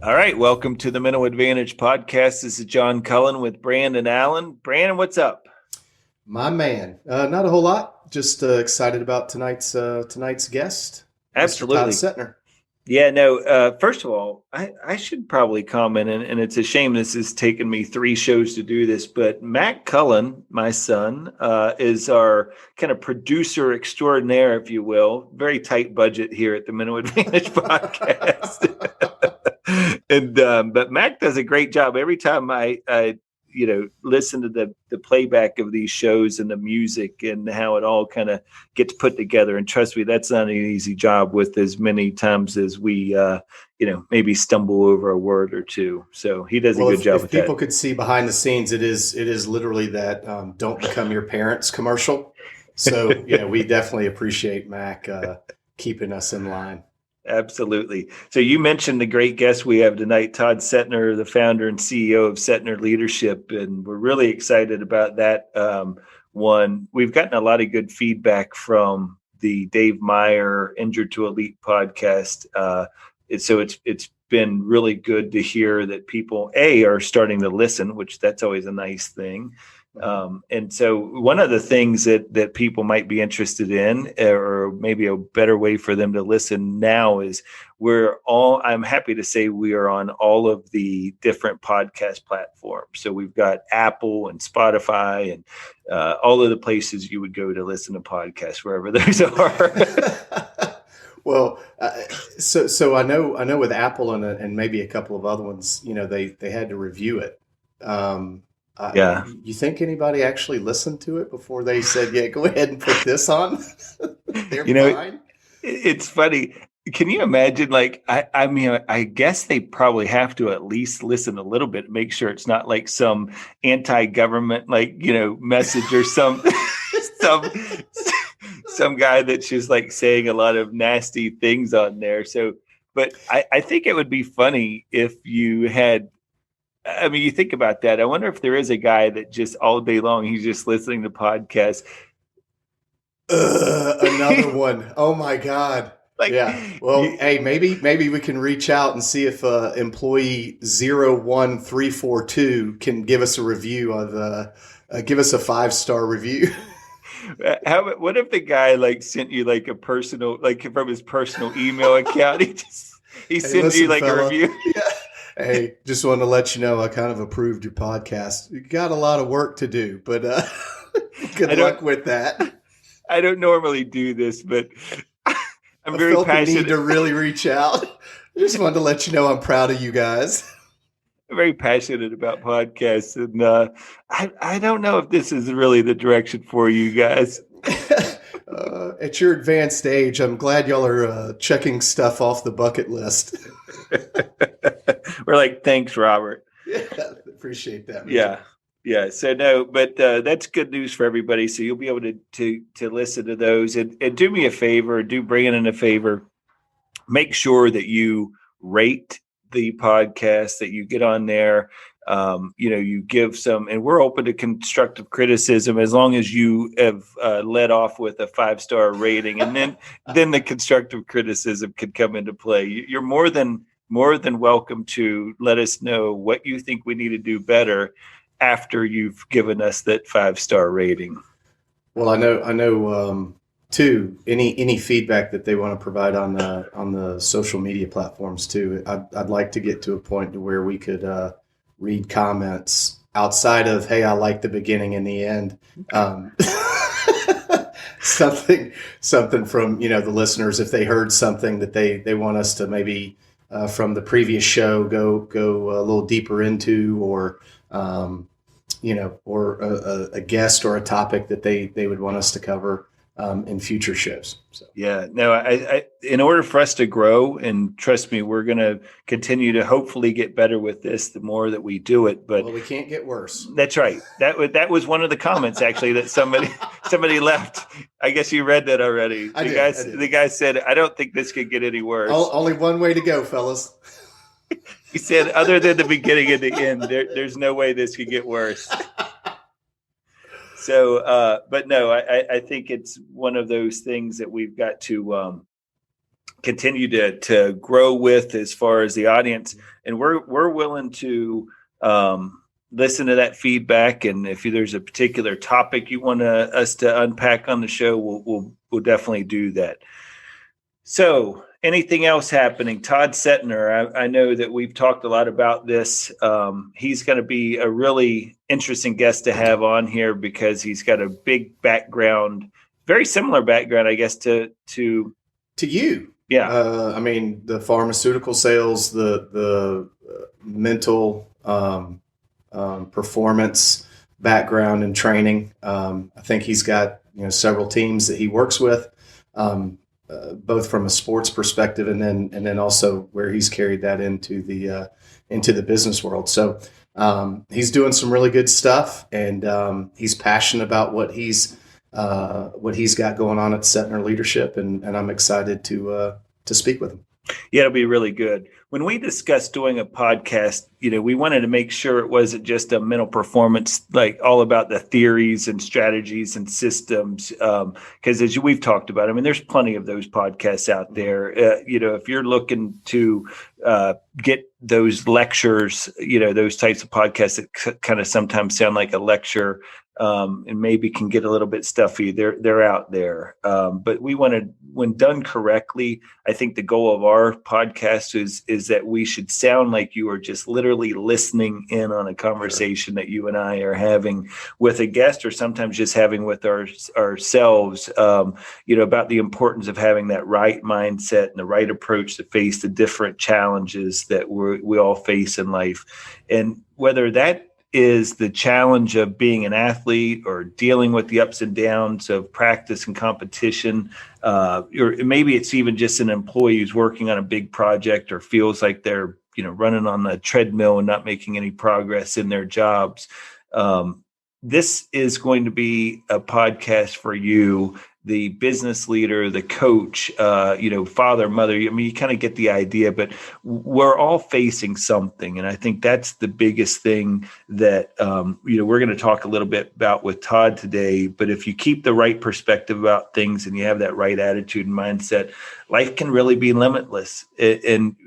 All right, welcome to the Mental Advantage podcast. This is John Cullen with Brandon Allen. Brandon, what's up? My man, not a whole lot. Just excited about tonight's guest, Absolutely. Mr. Todd Setner. Yeah, no, first of all, I should probably comment, and it's a shame this has taken me 3 shows to do this, but Matt Cullen, my son, is our kind of producer extraordinaire, if you will. Very tight budget here at the Mental Advantage podcast. But Mac does a great job. Every time I listen to the playback of these shows and the music and how it all kind of gets put together. And trust me, that's not an easy job with as many times as we, maybe stumble over a word or two. So he does a good job with that. If people could see behind the scenes, it is literally that "Don't Become Your Parents" commercial. So yeah, we definitely appreciate Mac keeping us in line. Absolutely. So you mentioned the great guest we have tonight, Todd Setner, the founder and CEO of Setner Leadership, and we're really excited about that one. We've gotten a lot of good feedback from the Dave Meyer Injured to Elite podcast. So it's been really good to hear that people, are starting to listen, which that's always a nice thing. And so one of the things that people might be interested in, or maybe a better way for them to listen now, is I'm happy to say we are on all of the different podcast platforms. So we've got Apple and Spotify and all of the places you would go to listen to podcasts, wherever those are. Well, so I know with Apple and maybe a couple of other ones, they had to review it. Yeah. You think anybody actually listened to it before they said, yeah, go ahead and put this on? They're fine. It's funny. Can you imagine? Like, I guess they probably have to at least listen a little bit, make sure it's not like some anti-government, message or some guy that's just like saying a lot of nasty things on there. So, but I think it would be funny if you had, you think about that. I wonder if there is a guy that just all day long, he's just listening to podcasts. Another one. Oh my God. Yeah. Well, hey, maybe we can reach out and see if employee 01342 can give us a review of give us a 5-star review. What if the guy sent you a personal, from his personal email account? He sends you fella, a review. Yeah. Hey, just wanted to let you know I kind of approved your podcast. You got a lot of work to do, but good luck with that. I don't normally do this, but I'm very passionate. The need to really reach out. I just wanted to let you know I'm proud of you guys. I'm very passionate about podcasts, and I don't know if this is really the direction for you guys. At your advanced age, I'm glad y'all are checking stuff off the bucket list. We're like, thanks, Robert. Yeah, appreciate that. Richard. Yeah. So no, but that's good news for everybody. So you'll be able to listen to those, and do me a favor, do Brandon a favor, make sure that you rate the podcast, that you get on there. You give some, and we're open to constructive criticism as long as you have led off with a 5-star rating, and then the constructive criticism can come into play. You're more than welcome to let us know what you think we need to do better after you've given us that 5-star rating. Well, I know. Too, any feedback that they want to provide on the social media platforms too. I'd like to get to a point to where we could read comments outside of, hey, I like the beginning and the end. Something from the listeners, if they heard something that they want us to maybe from the previous show go a little deeper into, or or a guest or a topic that they would want us to cover in future shows. So. Yeah, no, I in order for us to grow, and trust me, we're going to continue to hopefully get better with this the more that we do it. But we can't get worse. That's right. That was one of the comments actually that somebody left. I guess you read that already. The guy said, "I don't think this could get any worse." Only one way to go, fellas. He said, "Other than the beginning and the end, there's no way this could get worse." So, but no, I think it's one of those things that we've got to continue to grow with as far as the audience. And we're willing to listen to that feedback. And if there's a particular topic you want us to unpack on the show, we'll definitely do that. So anything else happening? Todd Setner, I know that we've talked a lot about this. He's going to be a really interesting guest to have on here because he's got a big background, very similar background, I guess, to you. Yeah. I mean, the pharmaceutical sales, the mental performance background and training. I think he's got several teams that he works with, both from a sports perspective and then also where he's carried that into the business world. So he's doing some really good stuff, and he's passionate about what he's got going on at Setner Leadership, and I'm excited to speak with him. Yeah, it'll be really good. When we discussed doing a podcast, we wanted to make sure it wasn't just a mental performance, like all about the theories and strategies and systems. Because as we've talked about, I mean, there's plenty of those podcasts out there. If you're looking to get those lectures, those types of podcasts that kind of sometimes sound like a lecture, and maybe can get a little bit stuffy. They're out there. But we wanted, when done correctly, I think the goal of our podcast is that we should sound like you are just literally listening in on a conversation that you and I are having with a guest, or sometimes just having with ourselves, about the importance of having that right mindset and the right approach to face the different challenges that we all face in life. And whether that is the challenge of being an athlete or dealing with the ups and downs of practice and competition, or maybe it's even just an employee who's working on a big project or feels like they're running on the treadmill and not making any progress in their jobs. This is going to be a podcast for you, the business leader, the coach, father, mother. I mean, you kind of get the idea, but we're all facing something. And I think that's the biggest thing that, we're going to talk a little bit about with Todd today. But if you keep the right perspective about things and you have that right attitude and mindset, life can really be limitless. And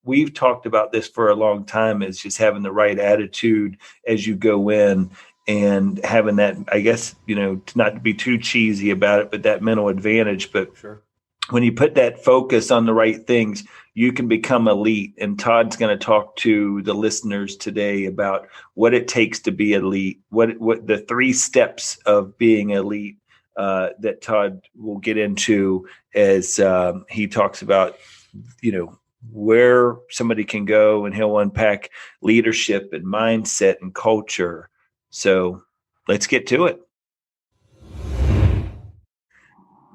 we've talked about this for a long time, is just having the right attitude as you go in. And having that, I guess, not to be too cheesy about it, but that mental advantage. But sure, when you put that focus on the right things, you can become elite. And Todd's going to talk to the listeners today about what it takes to be elite, what the 3 steps of being elite that Todd will get into as he talks about, where somebody can go, and he'll unpack leadership and mindset and culture. So let's get to it.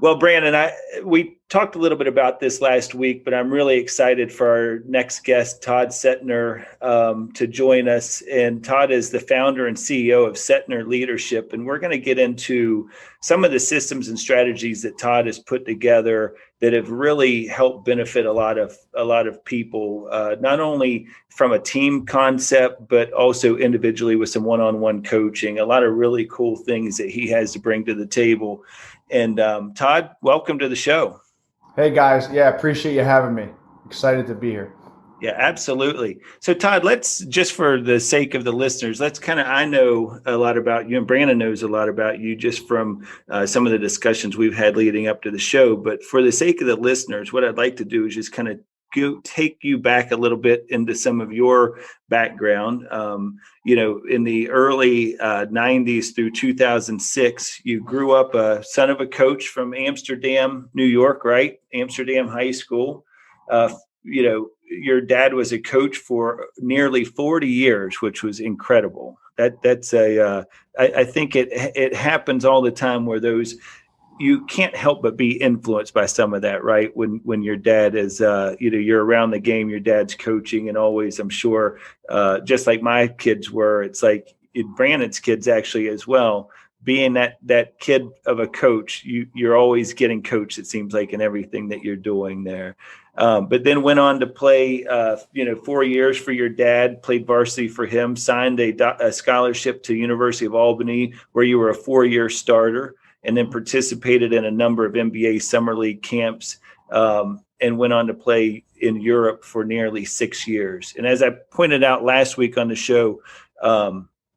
Well, Brandon, we talked a little bit about this last week, but I'm really excited for our next guest, Todd Setner, to join us. And Todd is the founder and CEO of Setner Leadership. And we're going to get into some of the systems and strategies that Todd has put together that have really helped benefit a lot of people, not only from a team concept, but also individually with some one-on-one coaching, a lot of really cool things that he has to bring to the table. And Todd, welcome to the show. Hey guys, yeah, appreciate you having me. Excited to be here. Yeah, absolutely. So Todd, let's, just for the sake of the listeners, I know a lot about you, and Brandon knows a lot about you just from some of the discussions we've had leading up to the show. But for the sake of the listeners, what I'd like to do is just kind of take you back a little bit into some of your background. In the early 90s through 2006, you grew up a son of a coach from Amsterdam, New York, right? Amsterdam High School. Your dad was a coach for nearly 40 years, which was incredible. I think it happens all the time where you can't help but be influenced by some of that, right? When your dad is, you're around the game, your dad's coaching, and always, I'm sure, just like my kids were, it's like Brandon's kids actually as well, being that kid of a coach, you're always getting coached, it seems like, in everything that you're doing there. But then went on to play, 4 years for your dad, played varsity for him, signed a scholarship to University of Albany, where you were a 4-year starter, and then participated in a number of NBA summer league camps. and went on to play in Europe for nearly 6 years. And as I pointed out last week on the show,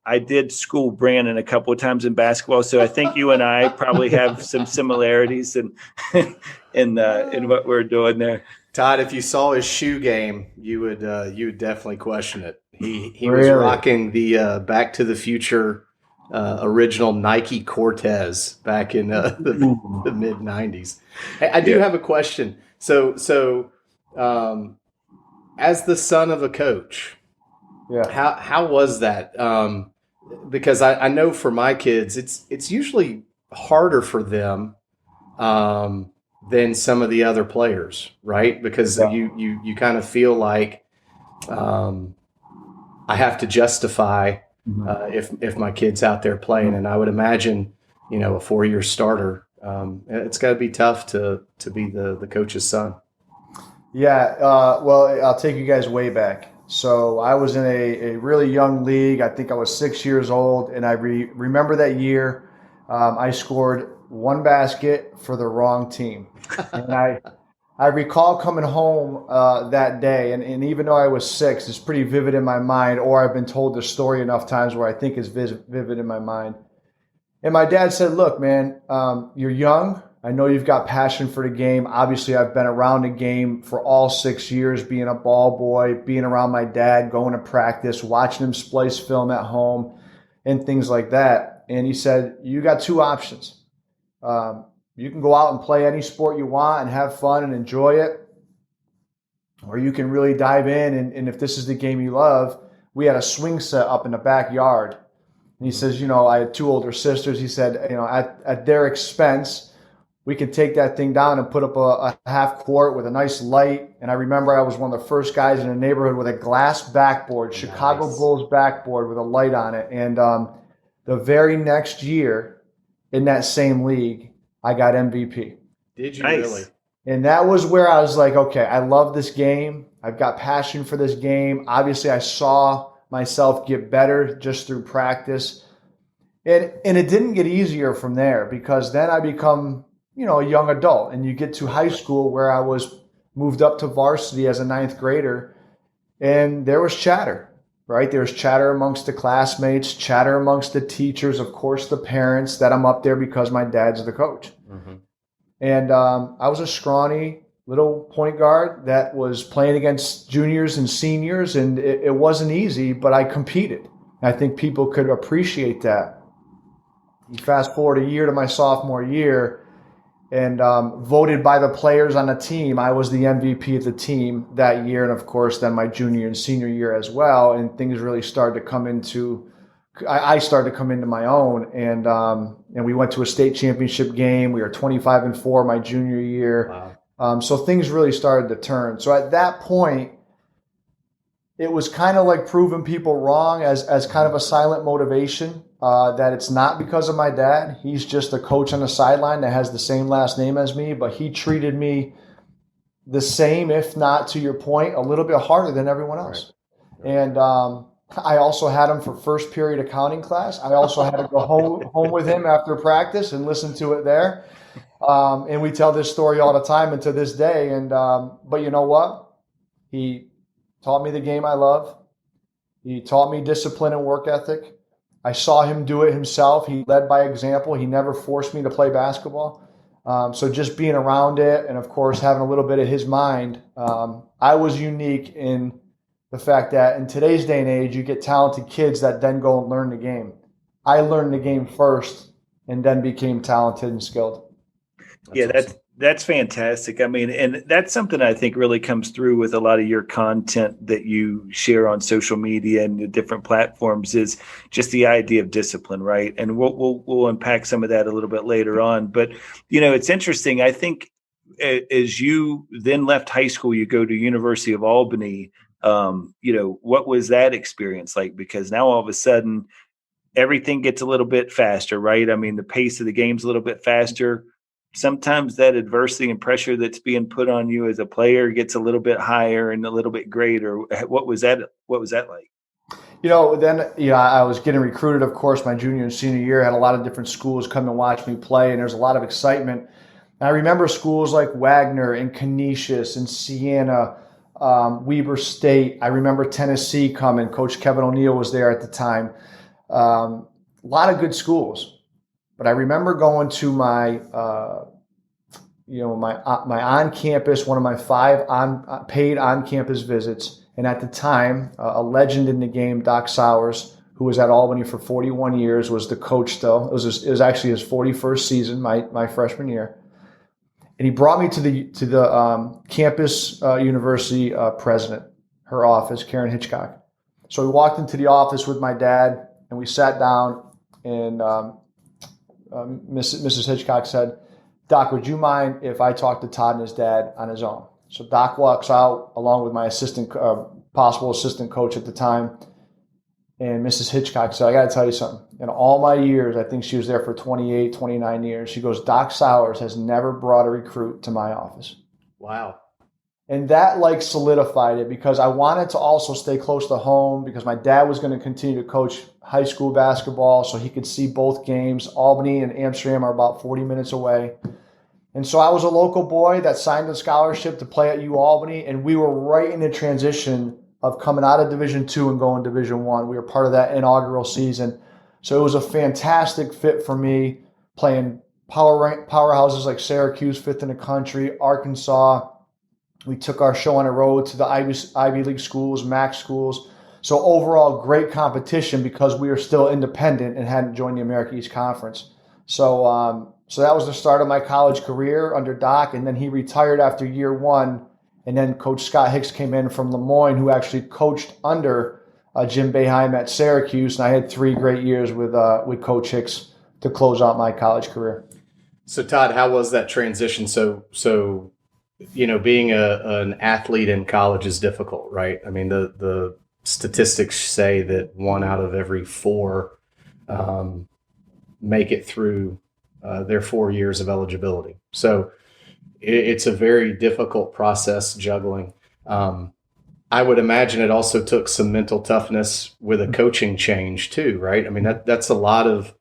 I did school Brandon a couple of times in basketball, so I think you and I probably have some similarities in what we're doing there. Todd, if you saw his shoe game, you would definitely question it. He was Really? rocking the Back to the Future original Nike Cortez back in the mid '90s. Hey, I do have a question. So as the son of a coach, how was that? Because I know for my kids, it's usually harder for them than some of the other players, right? Because you kind of feel like I have to justify if my kid's out there playing, and I would imagine a 4-year starter, it's got to be tough to be the coach's son. Yeah, well, I'll take you guys way back. So I was in a really young league. I think I was 6 years old, and I remember that year I scored one basket for the wrong team. And I recall coming home that day, and even though I was 6, it's pretty vivid in my mind, or I've been told the story enough times where I think it's vivid in my mind. And my dad said, look, man, you're young. I know you've got passion for the game. Obviously, I've been around the game for all 6 years, being a ball boy, being around my dad, going to practice, watching him splice film at home, and things like that. And he said, you got 2 options. You can go out and play any sport you want and have fun and enjoy it, or you can really dive in. And if this is the game you love, we had a swing set up in the backyard. And he says, I had 2 older sisters. He said, at their expense, we could take that thing down and put up a half court with a nice light. And I remember I was one of the first guys in the neighborhood with a glass backboard, nice. Chicago Bulls backboard with a light on it. And the very next year in that same league, I got MVP. Did you nice. Really? And that was where I was like, okay, I love this game. I've got passion for this game. Obviously, I saw myself get better just through practice. And it didn't get easier from there, because then I become a young adult, and you get to high school where I was moved up to varsity as a 9th grader, and there was chatter, right? There was chatter amongst the classmates, chatter amongst the teachers, of course, the parents, that I'm up there because my dad's the coach. Mm-hmm. And I was a scrawny little point guard that was playing against juniors and seniors, and it wasn't easy, but I competed. I think people could appreciate that. You fast forward a year to my sophomore year, and voted by the players on the team, I was the MVP of the team that year. And of course, then my junior and senior year as well. And things really started to come into, I started to come into my own. And we went to a state championship game. We were 25-4 my junior year. Wow. So things really started to turn. So at that point, it was kind of like proving people wrong as kind of a silent motivation. That it's not because of my dad. He's just a coach on the sideline that has the same last name as me, but he treated me the same, if not, to your point, a little bit harder than everyone else. Right. And I also had him for first period accounting class. I also had to go home with him after practice and listen to it there. And we tell this story all the time and to this day. And but you know what? He taught me the game I love. He taught me discipline and work ethic. I saw him do it himself. He led by example. He never forced me to play basketball. So just being around it, and of course having a little bit of his mind, I was unique in the fact that in today's day and age, you get talented kids that then go and learn the game. I learned the game first and then became talented and skilled. That's fantastic. I mean, and that's something I think really comes through with a lot of your content that you share on social media and the different platforms, is just the idea of discipline, right? And we'll unpack some of that a little bit later on. But it's interesting. I think as you then left high school, you go to University of Albany. What was that experience like? Because now all of a sudden everything gets a little bit faster, right? I mean, the pace of the game's a little bit faster. Sometimes that adversity and pressure that's being put on you as a player gets a little bit higher and a little bit greater. What was that like? I was getting recruited, of course, my junior and senior year. Had a lot of different schools come and watch me play, and there's a lot of excitement. And I remember schools like Wagner and Canisius and Siena, Weber State. I remember Tennessee coming. Coach Kevin O'Neill was there at the time. A lot of good schools. But I remember going to my my on campus, one of my 5 paid on campus visits, and at the time, a legend in the game, Doc Sowers, who was at Albany for 41 years, was the coach still. It was actually his 41st season, my freshman year, and he brought me to the campus university president, her office, Karen Hitchcock. So we walked into the office with my dad, and we sat down, and Mrs. Hitchcock said, "Doc, would you mind if I talk to Todd and his dad on his own?" So Doc walks out along with my possible assistant coach at the time. And Mrs. Hitchcock said, "I got to tell you something. In all my years, I think she was there for 28, 29 years. She goes, Doc Sowers has never brought a recruit to my office." Wow. And that solidified it, because I wanted to also stay close to home, because my dad was going to continue to coach high school basketball so he could see both games. Albany and Amsterdam are about 40 minutes away. And so I was a local boy that signed a scholarship to play at UAlbany, and we were right in the transition of coming out of Division II and going Division I. We were part of that inaugural season. So it was a fantastic fit for me, playing powerhouses like Syracuse, 5th in the country, Arkansas. We took our show on the road to the Ivy League schools, MAC schools. So overall, great competition, because we were still independent and hadn't joined the America East Conference. So that was the start of my college career under Doc, and then he retired after year 1. And then Coach Scott Hicks came in from Lemoyne, who actually coached under Jim Boeheim at Syracuse. And I had 3 great years with Coach Hicks to close out my college career. So Todd, how was that transition? So being an athlete in college is difficult, right? I mean, the statistics say that 1 out of every 4 make it through their 4 years of eligibility. So it's a very difficult process, juggling. I would imagine it also took some mental toughness with a coaching change too, right? I mean, that's a lot of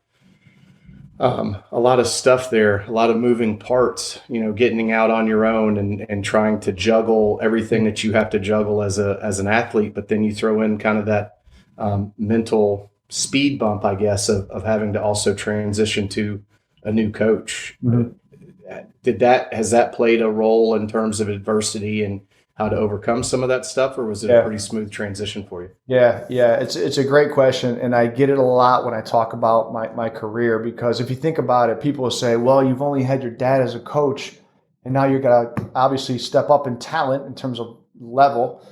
stuff there, a lot of moving parts, getting out on your own and trying to juggle everything that you have to juggle as an athlete. But then you throw in kind of that mental speed bump, I guess, of having to also transition to a new coach. Mm-hmm. Has that played a role in terms of adversity and how to overcome some of that stuff, or was it a pretty smooth transition for you? Yeah. It's a great question, and I get it a lot when I talk about my career, because if you think about it, people will say, well, you've only had your dad as a coach, and now you're going to obviously step up in talent in terms of level,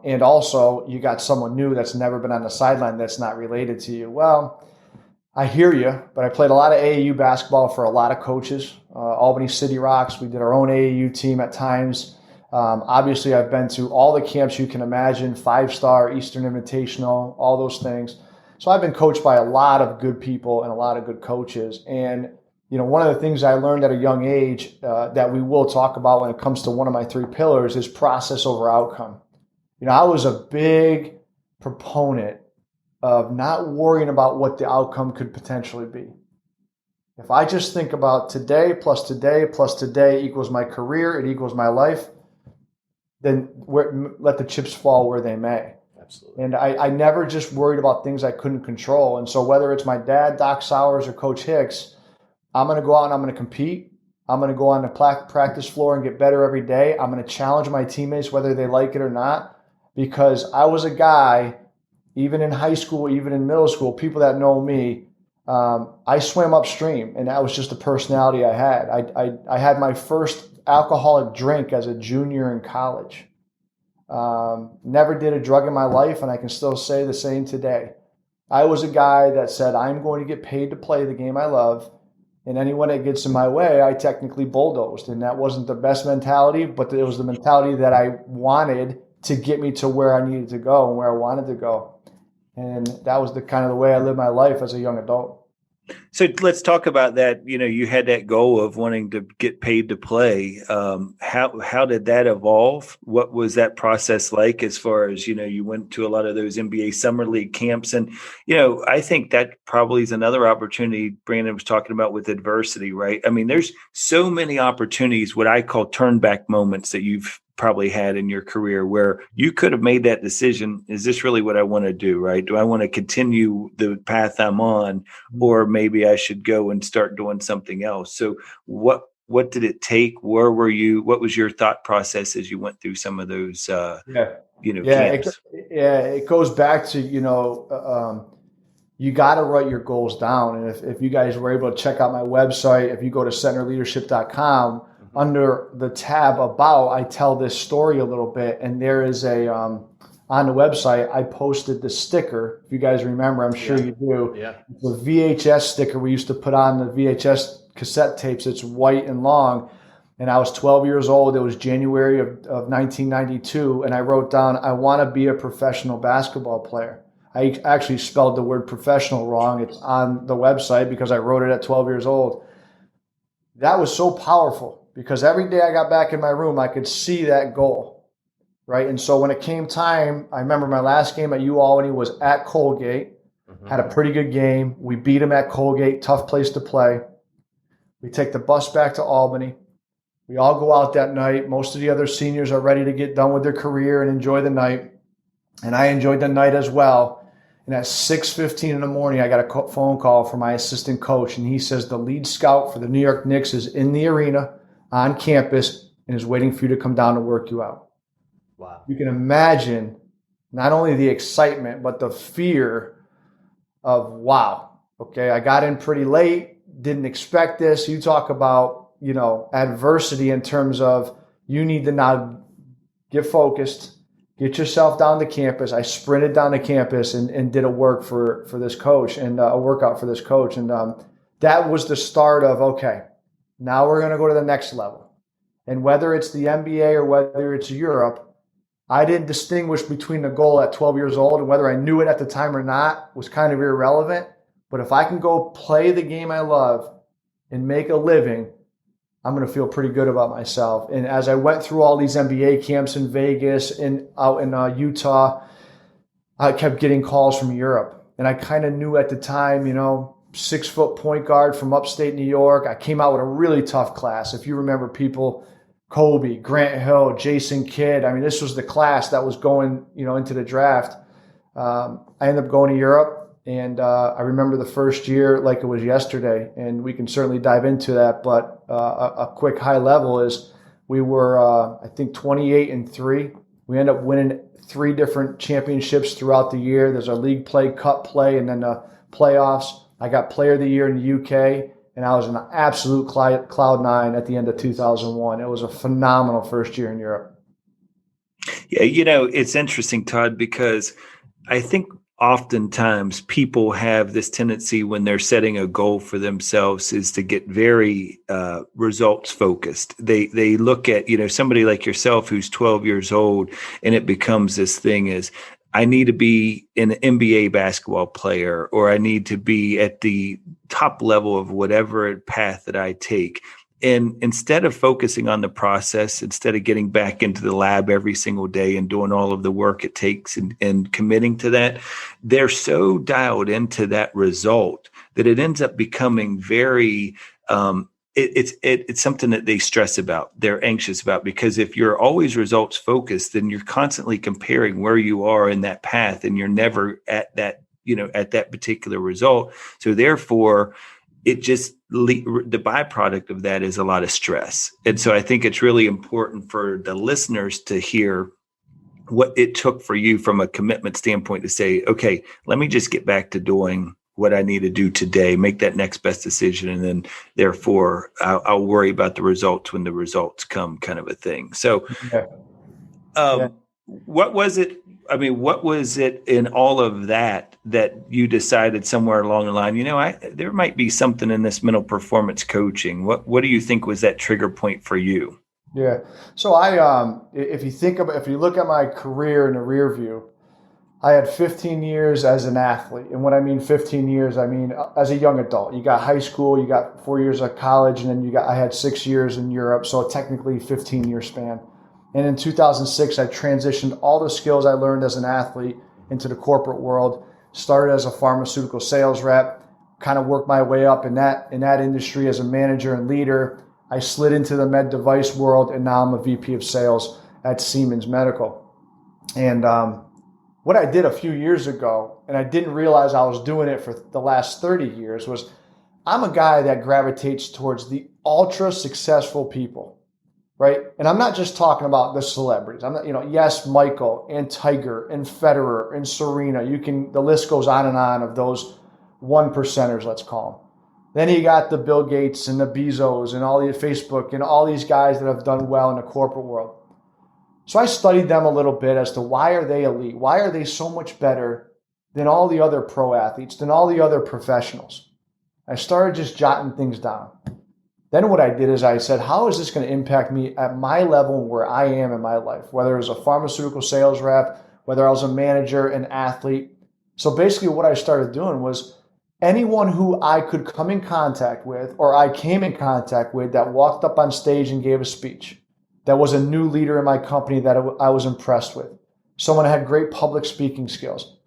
and also you got someone new that's never been on the sideline that's not related to you. Well, I hear you, but I played a lot of AAU basketball for a lot of coaches. Albany City Rocks, we did our own AAU team at times. Obviously, I've been to all the camps you can imagine, 5-star, Eastern Invitational, all those things. So I've been coached by a lot of good people and a lot of good coaches. And, one of the things I learned at a young age that we will talk about when it comes to one of my 3 pillars is process over outcome. I was a big proponent of not worrying about what the outcome could potentially be. If I just think about today plus today plus today equals my career, it equals my life, then let the chips fall where they may. Absolutely. And I never just worried about things I couldn't control. And so whether it's my dad, Doc Sowers, or Coach Hicks, I'm going to go out and I'm going to compete. I'm going to go on the practice floor and get better every day. I'm going to challenge my teammates whether they like it or not, because I was a guy, even in high school, even in middle school, people that know me, I swam upstream, and that was just the personality I had. I had my first alcoholic drink as a junior in college. Never did a drug in my life, and I can still say the same today. I was a guy that said, I'm going to get paid to play the game I love, and anyone that gets in my way, I technically bulldozed. And that wasn't the best mentality, but it was the mentality that I wanted to get me to where I needed to go and where I wanted to go. And that was the kind of the way I lived my life as a young adult. So let's talk about that. You had that goal of wanting to get paid to play. How did that evolve? What was that process like as far as, you went to a lot of those NBA summer league camps, and, I think that probably is another opportunity Brandon was talking about with adversity, right? I mean, there's so many opportunities, what I call turn back moments that you've probably had in your career where you could have made that decision. Is this really what I want to do? Right? Do I want to continue the path I'm on, or maybe I should go and start doing something else? So what did it take? Where were you? What was your thought process as you went through some of those, Yeah. camps? It goes back to, you got to write your goals down. And if you guys were able to check out my website, if you go to setnerleadership.com, under the tab about, I tell this story a little bit. And there is on the website, I posted the sticker. If you guys remember, I'm sure you do. Yeah. The VHS sticker we used to put on the VHS cassette tapes. It's white and long. And I was 12 years old. It was January of 1992. And I wrote down, I want to be a professional basketball player. I actually spelled the word professional wrong. It's on the website because I wrote it at 12 years old. That was so powerful because every day I got back in my room, I could see that goal, right? And so when it came time, I remember my last game at UAlbany was at Colgate. Had a pretty good game. We beat them at Colgate, tough place to play. We take the bus back to Albany. We all go out that night. Most of the other seniors are ready to get done with their career and enjoy the night. And I enjoyed the night as well. And at 6:15 in the morning, I got a phone call from my assistant coach. And he says, the lead scout for the New York Knicks is in the arena on campus and is waiting for you to come down to work you out. Wow. You can imagine not only the excitement, but the fear of, wow, okay, I got in pretty late, didn't expect this. You talk about, adversity in terms of you need to now get focused, get yourself down to campus. I sprinted down to campus and did a work for this coach and a workout for this coach. And that was the start of, okay, now we're going to go to the next level. And whether it's the NBA or whether it's Europe, I didn't distinguish between the goal at 12 years old and whether I knew it at the time or not was kind of irrelevant. But if I can go play the game I love and make a living, I'm going to feel pretty good about myself. And as I went through all these NBA camps in Vegas and out in Utah, I kept getting calls from Europe. And I kind of knew at the time, 6-foot point guard from upstate New York. I came out with a really tough class. If you remember people, Kobe, Grant Hill, Jason Kidd. I mean, this was the class that was going, into the draft. I ended up going to Europe. And I remember the first year like it was yesterday, and we can certainly dive into that. But a quick high level is we were, I think, 28-3. We ended up winning 3 different championships throughout the year. There's a league play, cup play, and then the playoffs. I got player of the year in the UK, and I was an absolute cloud nine at the end of 2001. It was a phenomenal first year in Europe. Yeah, it's interesting, Todd, because I think oftentimes people have this tendency when they're setting a goal for themselves is to get very results focused. They look at, somebody like yourself who's 12 years old, and it becomes this thing as I need to be an NBA basketball player, or I need to be at the top level of whatever path that I take. And instead of focusing on the process, instead of getting back into the lab every single day and doing all of the work it takes and committing to that, they're so dialed into that result that it ends up becoming very, it's something that they stress about, they're anxious about, because if you're always results focused, then you're constantly comparing where you are in that path and you're never at that, at that particular result. So therefore, it just the byproduct of that is a lot of stress. And so I think it's really important for the listeners to hear what it took for you from a commitment standpoint to say, okay, let me just get back to doing what I need to do today, make that next best decision. And then therefore I'll worry about the results when the results come, kind of a thing. So what was it? I mean, what was it in all of that you decided somewhere along the line, there might be something in this mental performance coaching. What do you think was that trigger point for you? Yeah. So if you look at my career in the rear view, I had 15 years as an athlete. And when I mean 15 years, I mean as a young adult. You got high school, you got 4 years of college, and then I had 6 years in Europe, so technically 15-year span. And in 2006, I transitioned all the skills I learned as an athlete into the corporate world. Started as a pharmaceutical sales rep, kind of worked my way up in that industry as a manager and leader. I slid into the med device world, and now I'm a VP of sales at Siemens Medical. And what I did a few years ago, and I didn't realize I was doing it for the last 30 years, was I'm a guy that gravitates towards the ultra successful people. Right? And I'm not just talking about the celebrities. I'm not, yes, Michael and Tiger and Federer and Serena. The list goes on and on of those one percenters, let's call them. Then you got the Bill Gates and the Bezos and all the Facebook and all these guys that have done well in the corporate world. So I studied them a little bit as to why are they elite? Why are they so much better than all the other pro athletes, than all the other professionals? I started just jotting things down. Then what I did is I said, how is this going to impact me at my level where I am in my life, whether it was a pharmaceutical sales rep, whether I was a manager, an athlete. So basically what I started doing was anyone who I could come in contact with or I came in contact with that walked up on stage and gave a speech, that was a new leader in my company that I was impressed with, someone who had great public speaking skills.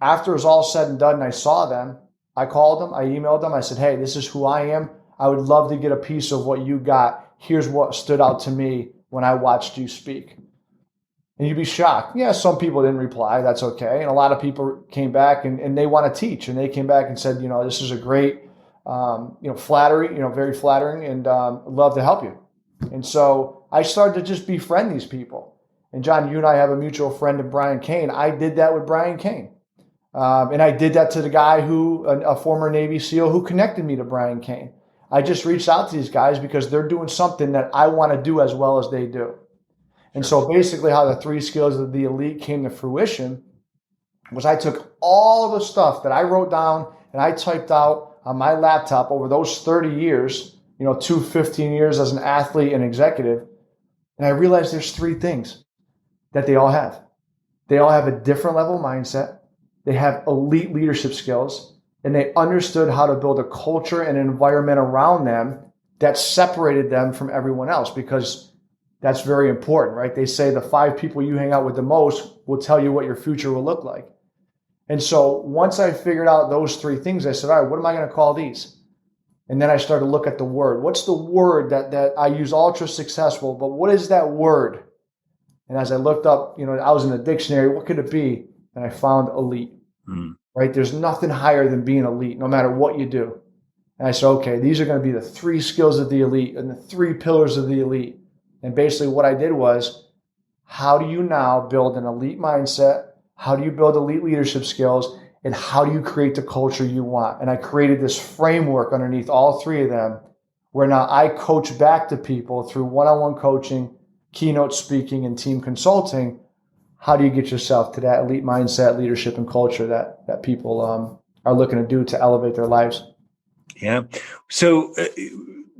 After it was all said and done and I saw them, I called them, I emailed them, I said, hey, this is who I am. I would love to get a piece of what you got. Here's what stood out to me when I watched you speak. And you'd be shocked. Yeah, some people didn't reply. That's okay. And a lot of people came back and they want to teach. And they came back and said, this is a great, flattery, very flattering, and love to help you. And so I started to just befriend these people. And John, you and I have a mutual friend in Brian Kane. I did that with Brian Kane. And I did that to the guy a former Navy SEAL who connected me to Brian Kane. I just reached out to these guys because they're doing something that I want to do as well as they do. And so basically how the 3 skills of the elite came to fruition was I took all the stuff that I wrote down and I typed out on my laptop over those 30 years, 15 years as an athlete and executive. And I realized there's 3 things that they all have. They all have a different level of mindset. They have elite leadership skills. And they understood how to build a culture and an environment around them that separated them from everyone else, because that's very important, right? They say the 5 people you hang out with the most will tell you what your future will look like. And so once I figured out those 3 things, I said, all right, what am I going to call these? And then I started to look at the word. What's the word that I use ultra successful, but what is that word? And as I looked up, I was in the dictionary, what could it be? And I found elite. Right? There's nothing higher than being elite, no matter what you do. And I said, okay, these are going to be the 3 skills of the elite and the 3 pillars of the elite. And basically what I did was, how do you now build an elite mindset? How do you build elite leadership skills? And how do you create the culture you want? And I created this framework underneath all 3 of them, where now I coach back to people through one-on-one coaching, keynote speaking, and team consulting. How do you get yourself to that elite mindset, leadership, and culture that people are looking to do to elevate their lives? Yeah. So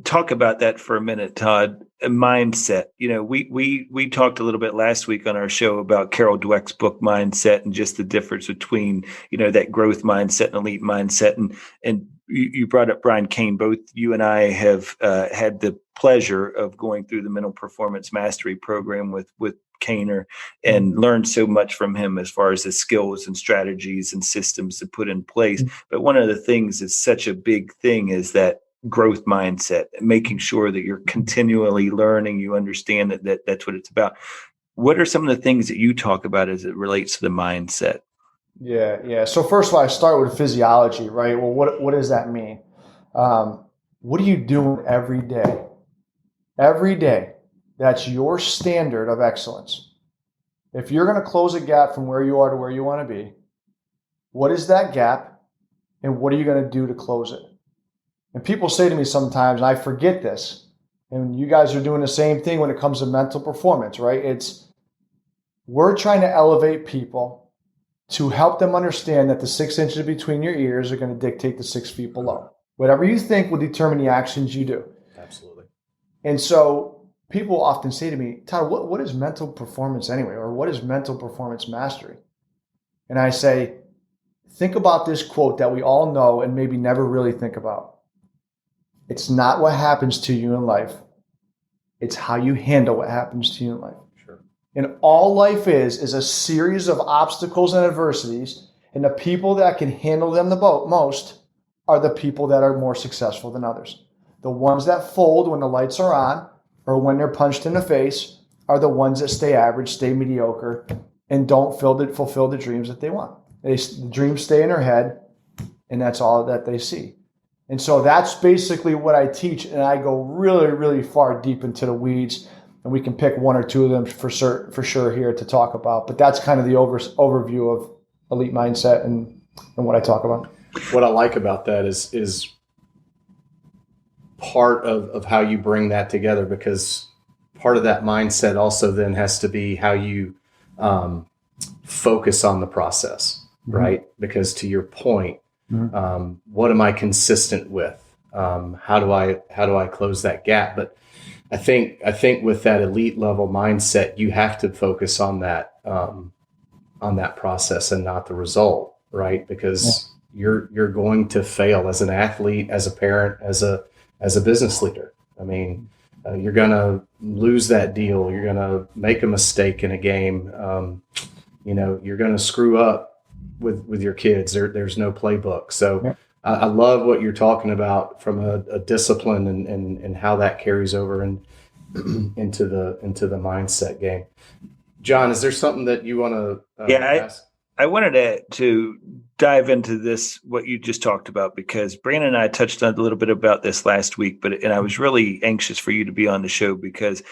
talk about that for a minute, Todd. A mindset. We talked a little bit last week on our show about Carol Dweck's book Mindset and just the difference between, that growth mindset and elite mindset. And you brought up Brian Kane. Both you and I have had the pleasure of going through the Mental Performance Mastery program with Kaner and learned so much from him as far as the skills and strategies and systems to put in place. But one of the things that's such a big thing is that growth mindset, making sure that you're continually learning, you understand that that's what it's about. What are some of the things that you talk about as it relates to the mindset? Yeah. So first of all, I start with physiology, right? Well, what does that mean? What are you doing every day? Every day. That's your standard of excellence. If you're going to close a gap from where you are to where you want to be, what is that gap and what are you going to do to close it? And people say to me sometimes, and I forget this, and you guys are doing the same thing when it comes to mental performance, right? We're trying to elevate people to help them understand that the 6 inches between your ears are going to dictate the 6 feet below. Whatever you think will determine the actions you do. Absolutely. And so people often say to me, Todd, what is mental performance anyway? Or what is mental performance mastery? And I say, think about this quote that we all know and maybe never really think about. It's not what happens to you in life. It's how you handle what happens to you in life. Sure. And all life is a series of obstacles and adversities. And the people that can handle them the most are the people that are more successful than others. The ones that fold when the lights are on or when they're punched in the face are the ones that stay average, stay mediocre, and don't fulfill the dreams that they want. The dreams stay in their head, and that's all that they see. And so that's basically what I teach, and I go really, really far deep into the weeds, and we can pick one or two of them for sure here to talk about. But that's kind of the overview of elite mindset and what I talk about. What I like about that is part of how you bring that together, because part of that mindset also then has to be how you focus on the process, right? Because to your point, what am I consistent with? How do I close that gap? But I think with that elite level mindset, you have to focus on that process and not the result, right? Because you're going to fail as an athlete, as a parent, as a business leader. I mean, you're going to lose that deal. You're going to make a mistake in a game. You're going to screw up with your kids. There's no playbook. So I love what you're talking about from a discipline and how that carries over and into the mindset game. John, is there something that you want to ask? I wanted to dive into this, what you just talked about, because Brandon and I touched on a little bit about this last week, and I was really anxious for you to be on the show because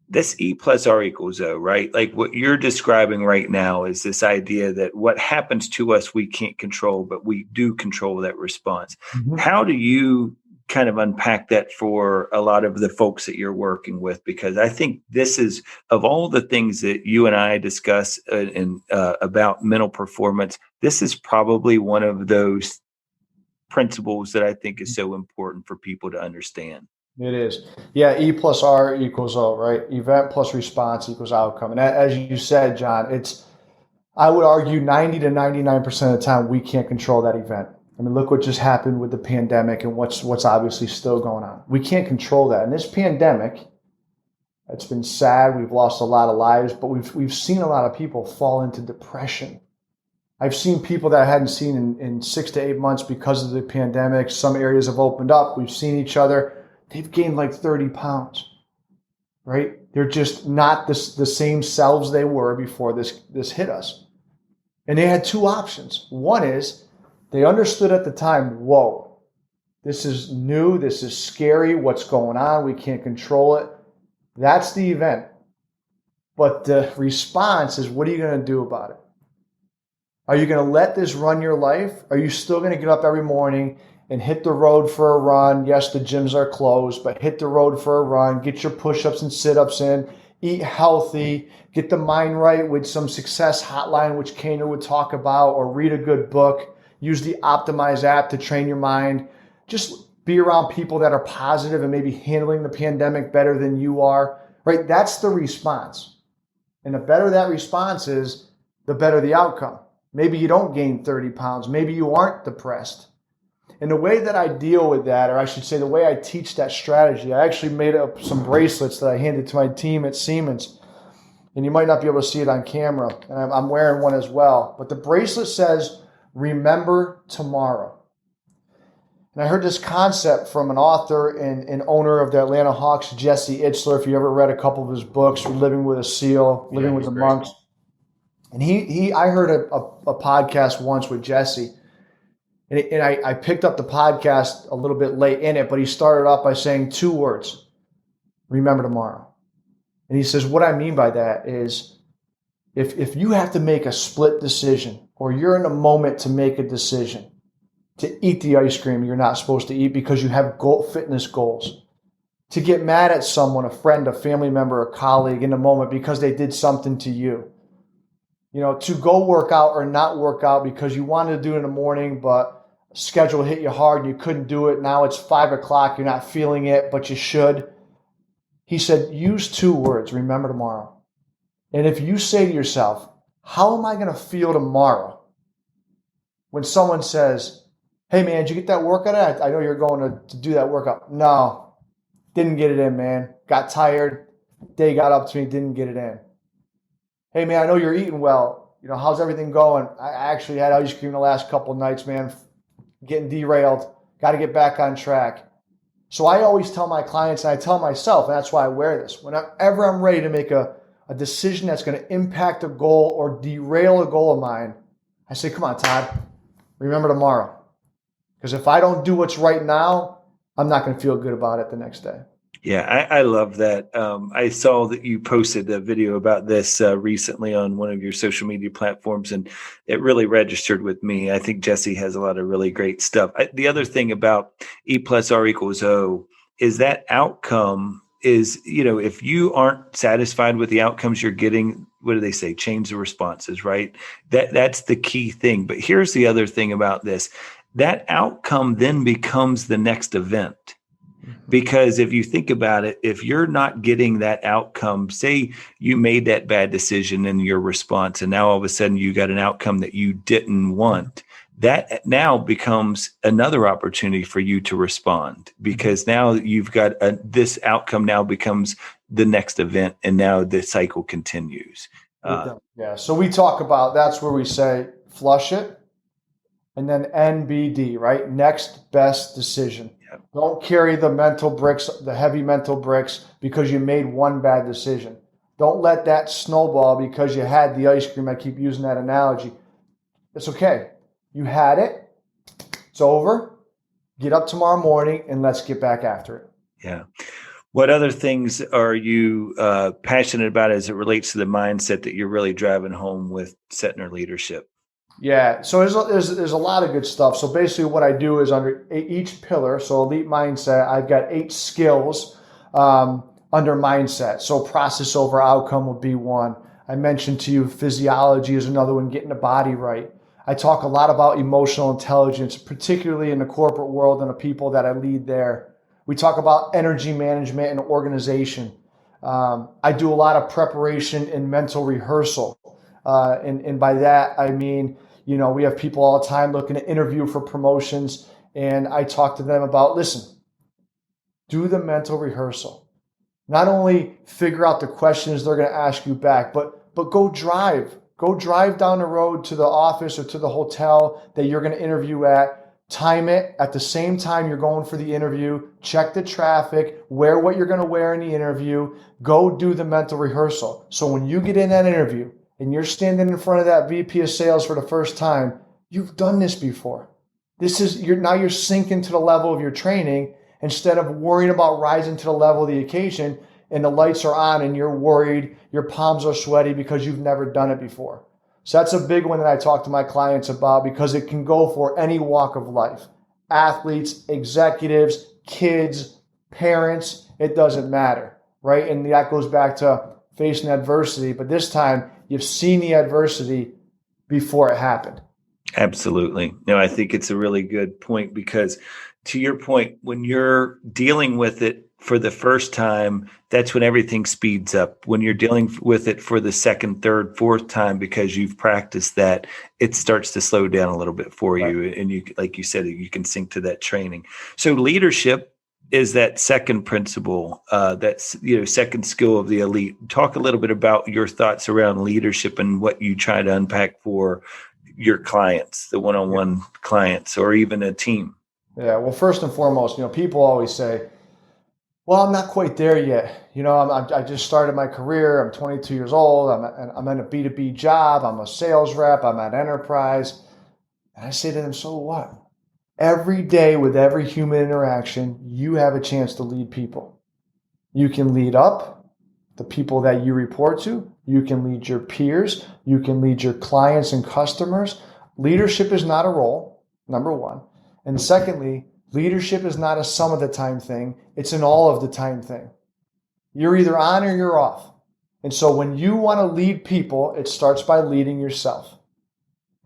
this E plus R equals O, right? Like what you're describing right now is this idea that what happens to us, we can't control, but we do control that response. Mm-hmm. How do you kind of unpack that for a lot of the folks that you're working with? Because I think this is, of all the things that you and I discuss about mental performance, this is probably one of those principles that I think is so important for people to understand. It is. Yeah, E plus R equals O, right? Event plus response equals outcome. And as you said, John, I would argue 90 to 99% of the time we can't control that event. I mean, look what just happened with the pandemic and what's obviously still going on. We can't control that. And this pandemic, it's been sad. We've lost a lot of lives, but we've seen a lot of people fall into depression. I've seen people that I hadn't seen in 6 to 8 months because of the pandemic. Some areas have opened up. We've seen each other. They've gained like 30 pounds, right? They're just not the same selves they were before this hit us. And they had two options. One is they understood at the time, whoa, this is new, this is scary, what's going on, we can't control it. That's the event. But the response is, what are you going to do about it? Are you going to let this run your life? Are you still going to get up every morning and hit the road for a run? Yes, the gyms are closed, but hit the road for a run, get your push-ups and sit-ups in, eat healthy, get the mind right with some success hotline, which Kaner would talk about, or read a good book. Use the Optimize app to train your mind. Just be around people that are positive and maybe handling the pandemic better than you are, right? That's the response. And the better that response is, the better the outcome. Maybe you don't gain 30 pounds. Maybe you aren't depressed. And the way that I deal with that, or I should say the way I teach that strategy, I actually made up some bracelets that I handed to my team at Siemens. And you might not be able to see it on camera. And I'm wearing one as well. But the bracelet says, remember tomorrow. And I heard this concept from an author and owner of the Atlanta Hawks, Jesse Itzler. If you ever read a couple of his books, Living with a Seal, Living with the Monks. And I heard a podcast once with Jesse. And I picked up the podcast a little bit late in it, but he started off by saying 2 words, remember tomorrow. And he says, what I mean by that is if you have to make a split decision, or you're in a moment to make a decision to eat the ice cream you're not supposed to eat because you have fitness goals, to get mad at someone, a friend, a family member, a colleague in a moment because they did something to you, to go work out or not work out because you wanted to do it in the morning, but schedule hit you hard and you couldn't do it. Now it's 5 o'clock. You're not feeling it, but you should. He said, use 2 words, remember tomorrow. And if you say to yourself, how am I going to feel tomorrow when someone says, hey, man, did you get that workout? I know you're going to do that workout. No, didn't get it in, man. Got tired. Day got up to me, didn't get it in. Hey, man, I know you're eating well. How's everything going? I actually had ice cream the last couple of nights, man. Getting derailed. Got to get back on track. So I always tell my clients, and I tell myself, and that's why I wear this, whenever I'm ready to make a decision that's going to impact a goal or derail a goal of mine, I say, come on, Todd, remember tomorrow. Because if I don't do what's right now, I'm not going to feel good about it the next day. Yeah, I love that. I saw that you posted a video about this recently on one of your social media platforms, and it really registered with me. I think Jesse has a lot of really great stuff. The other thing about E plus R equals O is that outcome is, if you aren't satisfied with the outcomes you're getting, what do they say? Change the responses, right? That's the key thing. But here's the other thing about this. That outcome then becomes the next event. Because if you think about it, if you're not getting that outcome, say you made that bad decision in your response, and now all of a sudden you got an outcome that you didn't want, that now becomes another opportunity for you to respond, because now you've got this outcome now becomes the next event, and now the cycle continues. Yeah. So we talk about, that's where we say flush it, and then NBD, right? Next best decision. Yep. Don't carry the mental bricks, the heavy mental bricks, because you made one bad decision. Don't let that snowball because you had the ice cream. I keep using that analogy. It's okay. You had it. It's over. Get up tomorrow morning and let's get back after it. Yeah. What other things are you passionate about as it relates to the mindset that you're really driving home with Setner leadership? Yeah, so there's a lot of good stuff. So basically what I do is under each pillar, so elite mindset, I've got 8 skills under mindset. So process over outcome would be one. I mentioned to you physiology is another one, getting the body right. I talk a lot about emotional intelligence, particularly in the corporate world and the people that I lead there. We talk about energy management and organization. I do a lot of preparation and mental rehearsal. And by that, I mean, we have people all the time looking to interview for promotions, and I talk to them about, listen, do the mental rehearsal. Not only figure out the questions they're going to ask you back, but go drive. Go drive down the road to the office or to the hotel that you're going to interview at. Time it at the same time you're going for the interview. Check the traffic. Wear what you're going to wear in the interview. Go do the mental rehearsal. So when you get in that interview, and you're standing in front of that VP of sales for the first time, you've done this before. You're sinking to the level of your training instead of worrying about rising to the level of the occasion, and the lights are on and you're worried, your palms are sweaty because you've never done it before. So that's a big one that I talk to my clients about, because it can go for any walk of life. Athletes, executives, kids, parents, it doesn't matter, right? And that goes back to facing adversity, but this time you've seen the adversity before it happened. Absolutely. No, I think it's a really good point, because to your point, when you're dealing with it for the first time, that's when everything speeds up. When you're dealing with it for the second, third, fourth time, because you've practiced that, it starts to slow down a little bit for you. And you, like you said, you can sync to that training. So leadership is that second principle, that's, second skill of the elite. Talk a little bit about your thoughts around leadership and what you try to unpack for your clients, the one-on-one clients, or even a team. Yeah. Well, first and foremost, people always say, well, I'm not quite there yet. I just started my career. I'm 22 years old. I'm in a B2B job. I'm a sales rep. I'm at enterprise. And I say to them, so what? Every day with every human interaction, you have a chance to lead people. You can lead up the people that you report to. You can lead your peers. You can lead your clients and customers. Leadership is not a role, number one. And secondly, leadership is not a some of the time thing. It's an all of the time thing. You're either on or you're off. And so when you want to lead people, it starts by leading yourself.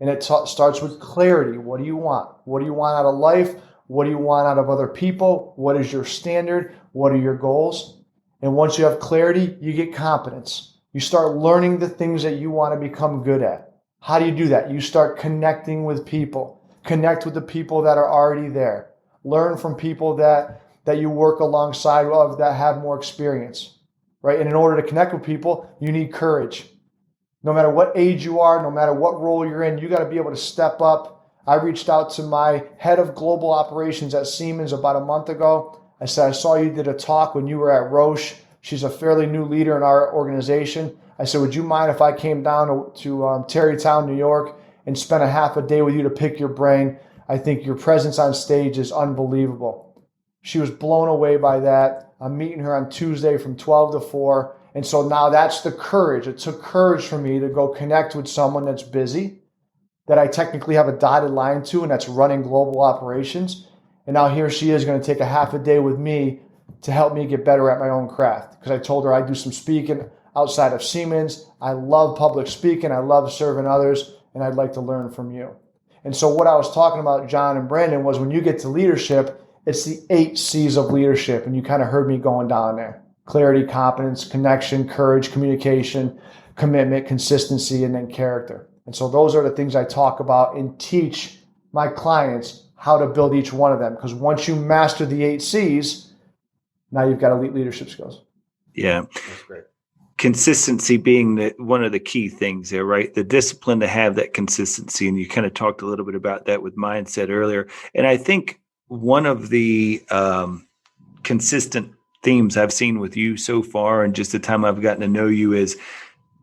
And it starts with clarity. What do you want? What do you want out of life? What do you want out of other people? What is your standard? What are your goals? And once you have clarity, you get competence. You start learning the things that you want to become good at. How do you do that? You start connecting with people. Connect with the people that are already there. Learn from people that you work alongside of that have more experience, right? And in order to connect with people, you need courage. No matter what age you are, no matter what role you're in, you got to be able to step up. I reached out to my head of global operations at Siemens about a month ago. I said, I saw you did a talk when you were at Roche. She's a fairly new leader in our organization. I said, would you mind if I came down to Tarrytown, New York, and spent a half a day with you to pick your brain? I think your presence on stage is unbelievable. She was blown away by that. I'm meeting her on Tuesday from 12 to 4. And so now that's the courage. It took courage for me to go connect with someone that's busy, that I technically have a dotted line to, and that's running global operations. And now here she is going to take a half a day with me to help me get better at my own craft. Because I told her I do some speaking outside of Siemens. I love public speaking. I love serving others, and I'd like to learn from you. And so what I was talking about, John and Brandon, was when you get to leadership, it's the 8 C's of leadership. And you kind of heard me going down there. Clarity, competence, connection, courage, communication, commitment, consistency, and then character. And so those are the things I talk about and teach my clients how to build each one of them. Because once you master the 8 C's, now you've got elite leadership skills. Yeah. That's great. Consistency being one of the key things there, right? The discipline to have that consistency. And you kind of talked a little bit about that with mindset earlier. And I think one of the consistent themes I've seen with you so far and just the time I've gotten to know you is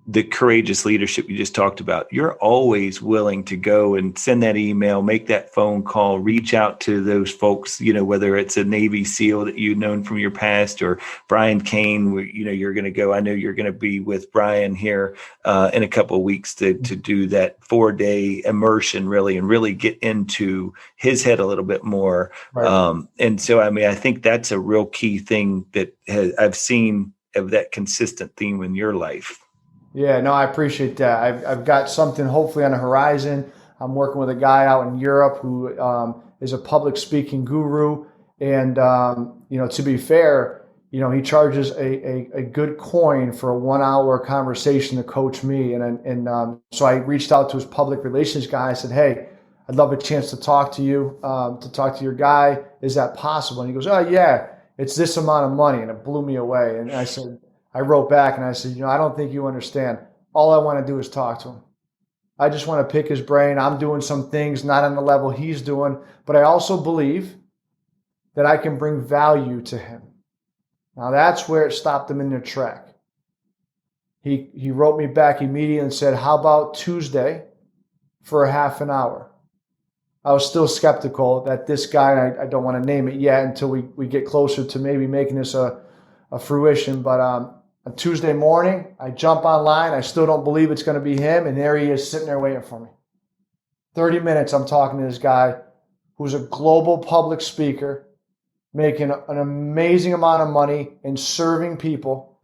the courageous leadership you just talked about. You're always willing to go and send that email, make that phone call, reach out to those folks, whether it's a Navy SEAL that you've known from your past or Brian Kane, where, you're going to go. I know you're going to be with Brian here in a couple of weeks to do that 4-day immersion really, and really get into his head a little bit more. Right. And so, I think that's a real key thing that I've seen of that consistent theme in your life. Yeah, no, I appreciate that. I've got something hopefully on the horizon. I'm working with a guy out in Europe who is a public speaking guru. And, to be fair, he charges a good coin for a 1-hour conversation to coach me. So I reached out to his public relations guy. I said, hey, I'd love a chance to talk to you, to talk to your guy. Is that possible? And he goes, oh, yeah, it's this amount of money. And it blew me away. And I wrote back and I said, I don't think you understand. All I want to do is talk to him. I just want to pick his brain. I'm doing some things not on the level he's doing, but I also believe that I can bring value to him. Now that's where it stopped him in their track. He wrote me back immediately and said, how about Tuesday for a half an hour? I was still skeptical that this guy, I don't want to name it yet until we get closer to maybe making this a fruition, but on Tuesday morning, I jump online. I still don't believe it's going to be him. And there he is sitting there waiting for me. 30 minutes, I'm talking to this guy who's a global public speaker, making an amazing amount of money and serving people.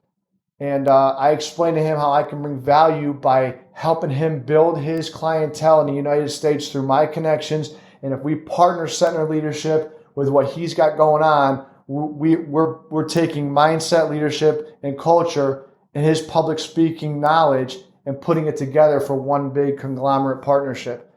And I explained to him how I can bring value by helping him build his clientele in the United States through my connections. And if we partner Setner Leadership with what he's got going on, we're taking mindset, leadership, and culture and his public speaking knowledge and putting it together for one big conglomerate partnership.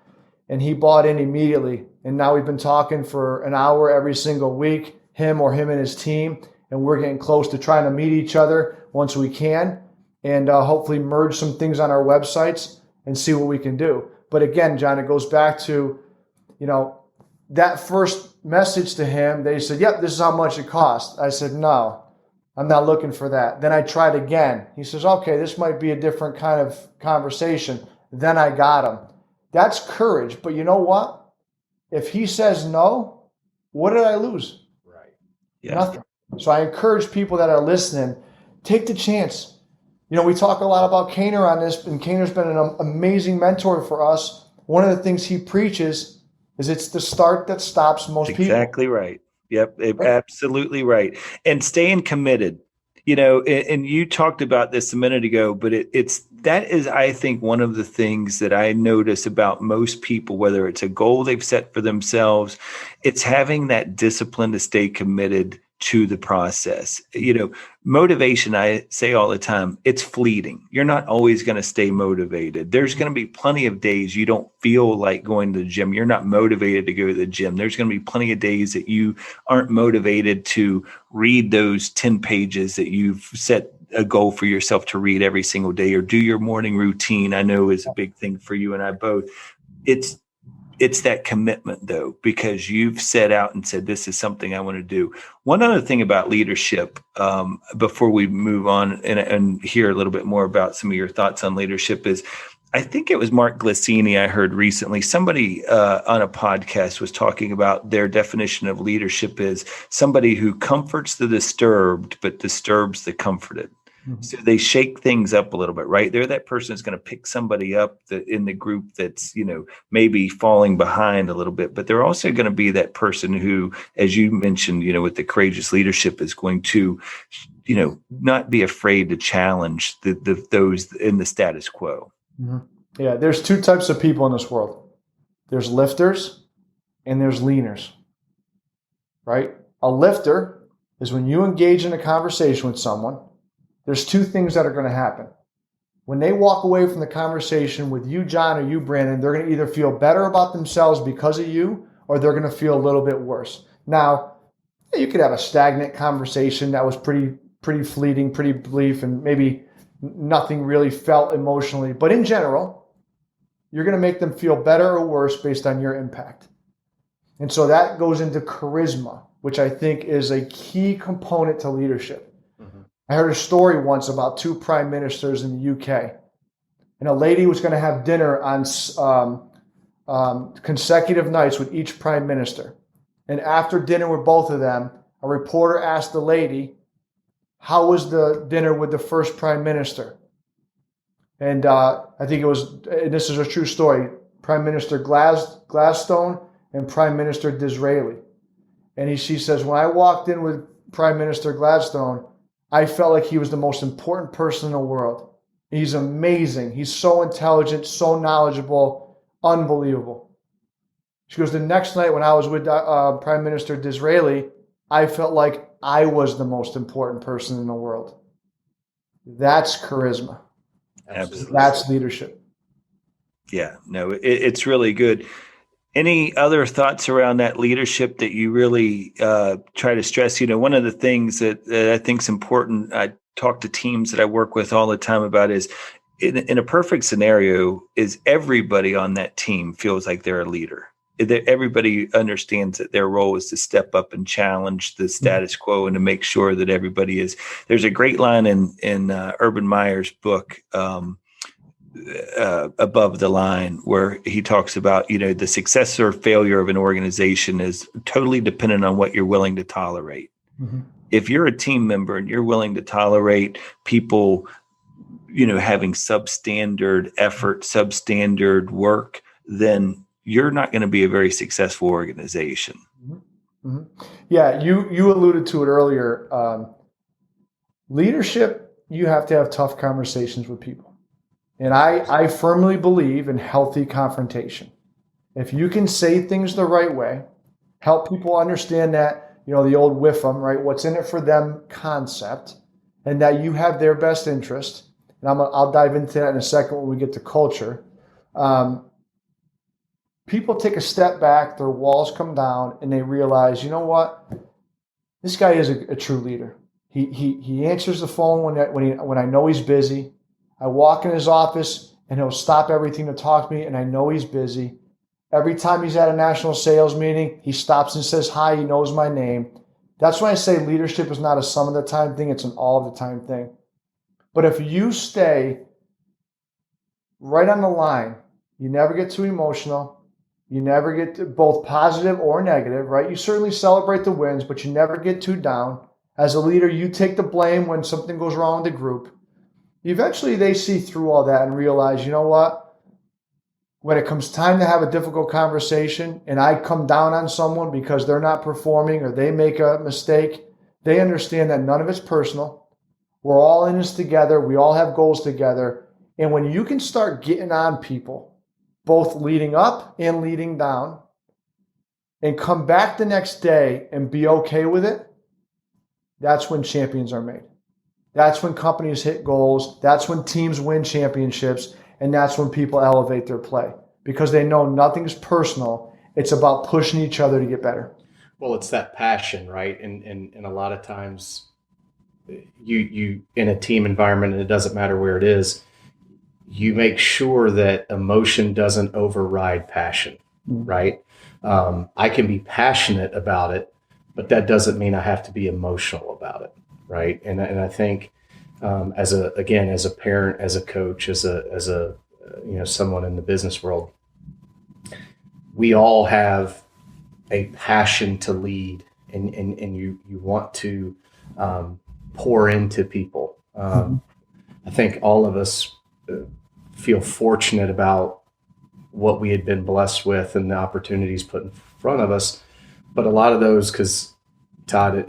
And he bought in immediately. And now we've been talking for an hour every single week, him and his team. And we're getting close to trying to meet each other once we can and hopefully merge some things on our websites and see what we can do. But again, John, it goes back to, that first message to him, they said, yep, this is how much it costs. I said, no, I'm not looking for that. Then I tried again. He says, okay, this might be a different kind of conversation. Then I got him. That's courage. But you know what? If he says no, what did I lose? Right. Yeah. Nothing. So I encourage people that are listening, take the chance. We talk a lot about Cetnar on this, and Cetnar's been an amazing mentor for us. One of the things he preaches is it's the start that stops most people. Exactly right. Yep. Absolutely right. And staying committed, and you talked about this a minute ago, but that is, I think, one of the things that I notice about most people, whether it's a goal they've set for themselves, it's having that discipline to stay committed to the process. Motivation, I say all the time, it's fleeting. You're not always going to stay motivated. There's going to be plenty of days you don't feel like going to the gym. You're not motivated to go to the gym. There's going to be plenty of days that you aren't motivated to read those 10 pages that you've set a goal for yourself to read every single day, or do your morning routine. I know is a big thing for you and I both. It's that commitment, though, because you've set out and said, this is something I want to do. One other thing about leadership, before we move on and hear a little bit more about some of your thoughts on leadership, is I think it was Mark Glissini I heard recently. Somebody on a podcast was talking about their definition of leadership is somebody who comforts the disturbed but disturbs the comforted. Mm-hmm. So they shake things up a little bit, right? They're that person that's going to pick somebody up in the group that's, maybe falling behind a little bit, but they're also going to be that person who, as you mentioned, with the courageous leadership is going to, not be afraid to challenge those in the status quo. Mm-hmm. Yeah. There's two types of people in this world. There's lifters and there's leaners, right? A lifter is when you engage in a conversation with someone. There's two things that are going to happen. When they walk away from the conversation with you, John, or you, Brandon, they're going to either feel better about themselves because of you, or they're going to feel a little bit worse. Now, you could have a stagnant conversation that was pretty fleeting, pretty brief, and maybe nothing really felt emotionally. But in general, you're going to make them feel better or worse based on your impact. And so that goes into charisma, which I think is a key component to leadership. I heard a story once about two prime ministers in the UK, and a lady was going to have dinner on consecutive nights with each prime minister. And after dinner with both of them, a reporter asked the lady, how was the dinner with the first prime minister? And I think it was, and this is a true story, Prime Minister Gladstone and Prime Minister Disraeli. And she says, when I walked in with Prime Minister Gladstone, I felt like he was the most important person in the world. He's amazing. He's so intelligent, so knowledgeable, unbelievable. She goes, the next night when I was with Prime Minister Disraeli, I felt like I was the most important person in the world. That's charisma. Absolutely. That's leadership. Yeah, no, it's really good. Any other thoughts around that leadership that you really try to stress? One of the things that I think is important, I talk to teams that I work with all the time about is in a perfect scenario is everybody on that team feels like they're a leader. Everybody understands that their role is to step up and challenge the status quo and to make sure that everybody is. There's a great line in Urban Meyer's book, Above the Line, where he talks about, the success or failure of an organization is totally dependent on what you're willing to tolerate. Mm-hmm. If you're a team member and you're willing to tolerate people, having substandard effort, substandard work, then you're not going to be a very successful organization. Mm-hmm. Mm-hmm. Yeah, you alluded to it earlier. Leadership, you have to have tough conversations with people. And I firmly believe in healthy confrontation. If you can say things the right way, help people understand that, the old whiff 'em, right? What's in it for them concept, and that you have their best interest. And I'll dive into that in a second when we get to culture. People take a step back, their walls come down, and they realize, you know what? This guy is a true leader. He answers the phone when I know he's busy. I walk in his office and he'll stop everything to talk to me, and I know he's busy. Every time he's at a national sales meeting, he stops and says hi. He knows my name. That's why I say leadership is not a some of the time thing. It's an all of the time thing. But if you stay right on the line, you never get too emotional. You never get both positive or negative, right? You certainly celebrate the wins, but you never get too down. As a leader, you take the blame when something goes wrong with the group. Eventually, they see through all that and realize, you know what? When it comes time to have a difficult conversation and I come down on someone because they're not performing or they make a mistake, they understand that none of it's personal. We're all in this together. We all have goals together. And when you can start getting on people, both leading up and leading down, and come back the next day and be okay with it, that's when champions are made. That's when companies hit goals. That's when teams win championships. And that's when people elevate their play because they know nothing's personal. It's about pushing each other to get better. Well, it's that passion, right? And a lot of times you in a team environment, and it doesn't matter where it is, you make sure that emotion doesn't override passion, right? I can be passionate about it, but that doesn't mean I have to be emotional about it, right? And I think as a parent, as a coach, as a someone in the business world, we all have a passion to lead, and you want to pour into people. I think all of us feel fortunate about what we had been blessed with and the opportunities put in front of us. But a lot of those, because Todd,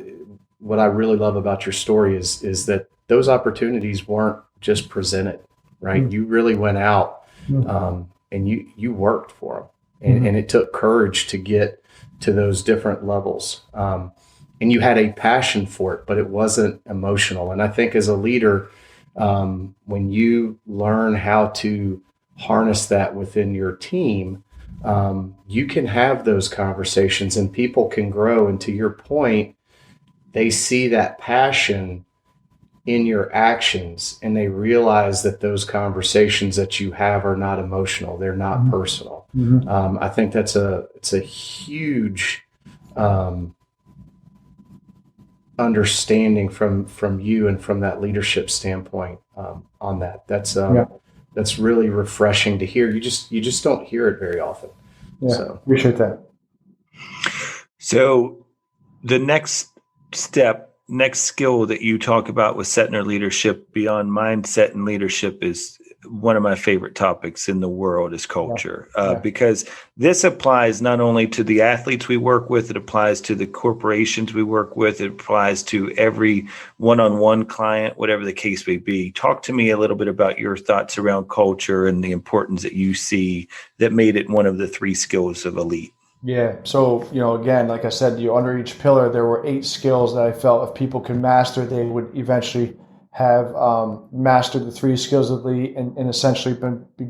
what I really love about your story is that those opportunities weren't just presented, right? You really went out and you worked for them, and it took courage to get to those different levels. And you had a passion for it, but it wasn't emotional. And I think as a leader, when you learn how to harness that within your team, you can have those conversations and people can grow. And to your point, they see that passion in your actions and they realize that those conversations that you have are not emotional. They're not personal. I think it's a huge understanding from you and from that leadership standpoint on that. That's really refreshing to hear. You just don't hear it very often. Yeah, so appreciate that. So the next skill that you talk about with Setner leadership beyond mindset and leadership is one of my favorite topics in the world is culture, because this applies not only to the athletes we work with, it applies to the corporations we work with, it applies to every one-on-one client, whatever the case may be. Talk to me a little bit about your thoughts around culture and the importance that you see that made it one of the 3 skills of elite. Yeah. So, again, like I said, under each pillar, there were 8 skills that I felt if people could master, they would eventually have mastered the 3 skills of elite and essentially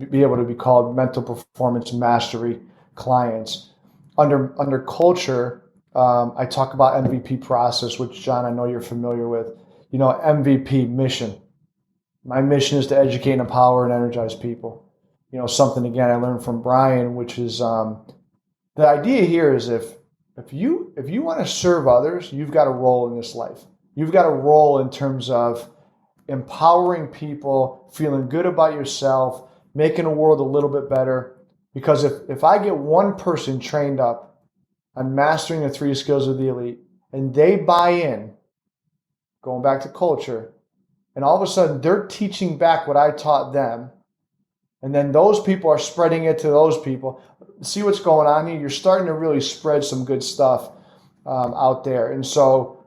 be able to be called mental performance mastery clients. Under culture, I talk about MVP process, which, John, I know you're familiar with. MVP mission. My mission is to educate and empower and energize people. Something, again, I learned from Brian, which is the idea here is if you want to serve others, you've got a role in this life. You've got a role in terms of empowering people, feeling good about yourself, making the world a little bit better. Because if I get one person trained up on mastering the 3 skills of the elite and they buy in, going back to culture, and all of a sudden they're teaching back what I taught them, and then those people are spreading it to those people. See what's going on here? You're starting to really spread some good stuff out there. And so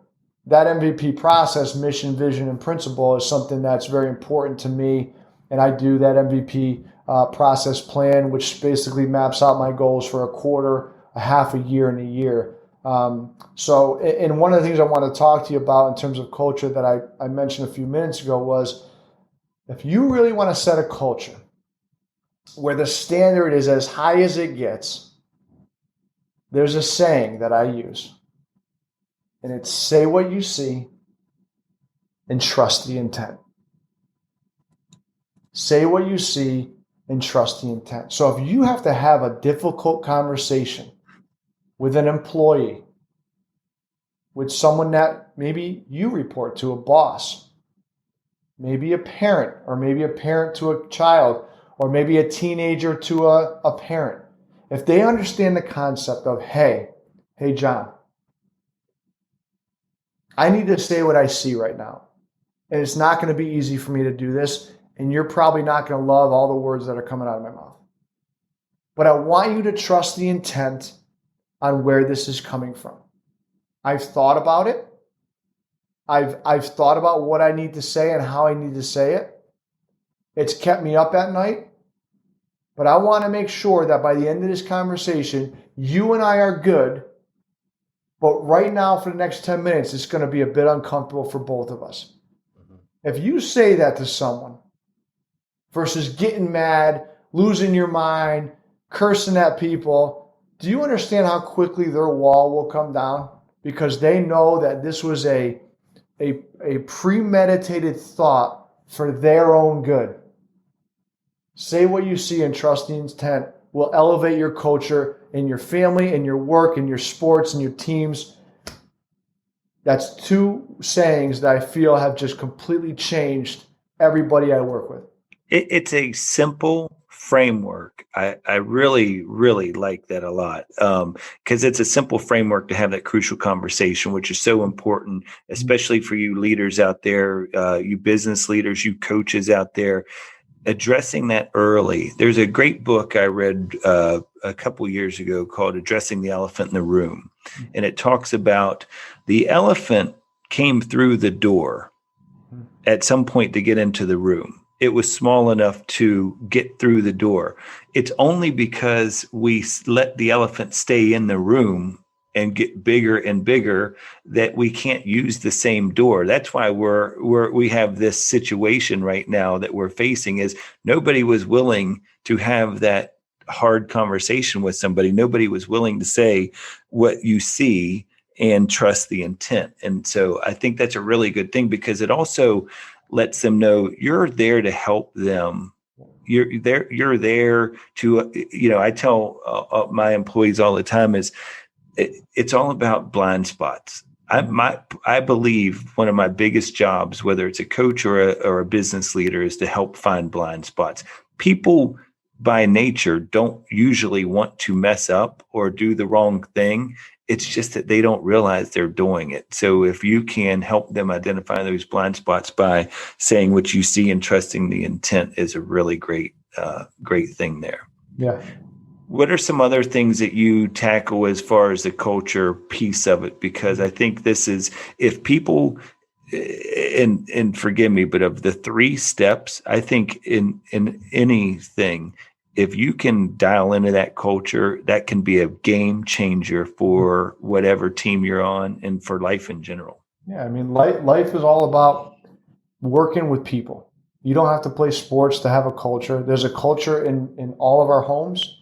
that MVP process, mission, vision, and principle is something that's very important to me. And I do that MVP process plan, which basically maps out my goals for a quarter, a half a year, and a year. And one of the things I want to talk to you about in terms of culture that I mentioned a few minutes ago was if you really want to set a culture where the standard is as high as it gets, there's a saying that I use. And it's say what you see and trust the intent. Say what you see and trust the intent. So if you have to have a difficult conversation with an employee, with someone that maybe you report to, a boss, maybe a parent, or maybe a parent to a child, or maybe a teenager to a parent, if they understand the concept of, hey, John, I need to say what I see right now. And it's not going to be easy for me to do this. And you're probably not going to love all the words that are coming out of my mouth. But I want you to trust the intent on where this is coming from. I've thought about it. I've thought about what I need to say and how I need to say it. It's kept me up at night. But I want to make sure that by the end of this conversation, you and I are good, But right now, for the next 10 minutes, it's going to be a bit uncomfortable for both of us. If you say that to someone versus getting mad, losing your mind, cursing at people, do you understand how quickly their wall will come down? Because they know that this was a premeditated thought for their own good. Say what you see and trust the intent will elevate your culture in your family, in your work, in your sports, in your teams. That's two sayings that I feel have just completely changed everybody I work with. It's a simple framework. I really, really like that a lot, because it's a simple framework to have that crucial conversation, which is so important, especially for you leaders out there, you business leaders, you coaches out there, addressing that early. There's a great book I read a couple years ago called Addressing the Elephant in the Room. And it talks about the elephant came through the door at some point to get into the room. It was small enough to get through the door. It's only because we let the elephant stay in the room and get bigger and bigger that we can't use the same door. That's why we have this situation right now that we're facing is nobody was willing to have that hard conversation with somebody. Nobody was willing to say what you see and trust the intent. And so I think that's a really good thing because it also lets them know you're there to help them. You're there to, I tell my employees all the time is it's all about blind spots. I believe one of my biggest jobs, whether it's a coach or a business leader, is to help find blind spots. People by nature don't usually want to mess up or do the wrong thing. It's just that they don't realize they're doing it. So if you can help them identify those blind spots by saying what you see and trusting the intent is a really great thing there. Yeah. What are some other things that you tackle as far as the culture piece of it? Because I think this is, if people, and forgive me, but of the 3 steps, I think in anything, if you can dial into that culture, that can be a game changer for whatever team you're on and for life in general. Yeah, I mean, life is all about working with people. You don't have to play sports to have a culture. There's a culture in all of our homes.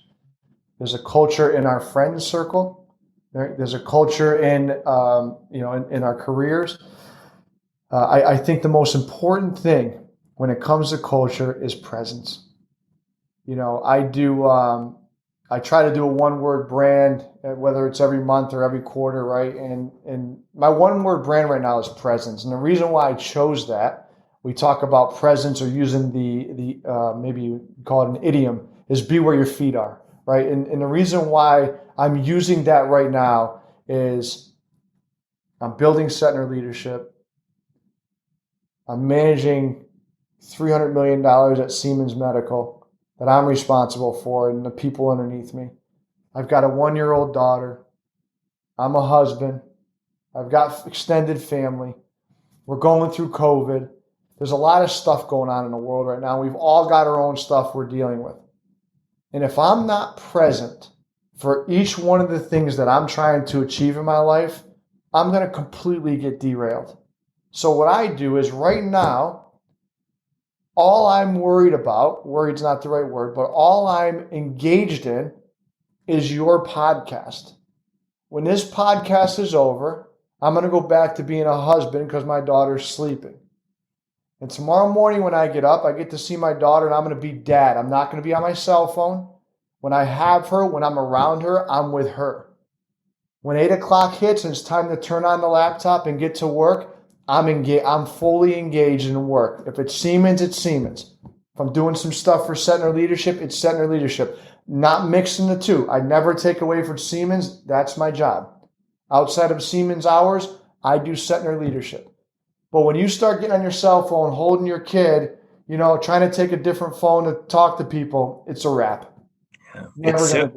There's a culture in our friends circle. There's a culture in our careers. I think the most important thing when it comes to culture is presence. I try to do a one-word brand, whether it's every month or every quarter, right? And my one-word brand right now is presence. And the reason why I chose that, we talk about presence or using the maybe you call it an idiom, is be where your feet are, right? And the reason why I'm using that right now is I'm building Setner leadership. I'm managing $300 million at Siemens Medical that I'm responsible for and the people underneath me. I've got a 1-year-old daughter. I'm a husband. I've got extended family. We're going through COVID. There's a lot of stuff going on in the world right now. We've all got our own stuff we're dealing with. And if I'm not present for each one of the things that I'm trying to achieve in my life, I'm going to completely get derailed. So what I do is right now, all I'm worried about, worried's not the right word, but all I'm engaged in is your podcast. When this podcast is over, I'm going to go back to being a husband because my daughter's sleeping. And tomorrow morning when I get up, I get to see my daughter and I'm going to be dad. I'm not going to be on my cell phone. When I have her, when I'm around her, I'm with her. When 8 o'clock hits and it's time to turn on the laptop and get to work, I'm fully engaged in work. If it's Siemens, it's Siemens. If I'm doing some stuff for Setner Leadership, it's Setner Leadership. Not mixing the two. I never take away from Siemens. That's my job. Outside of Siemens hours, I do Setner Leadership. But when you start getting on your cell phone, holding your kid, trying to take a different phone to talk to people, it's a wrap. Yeah.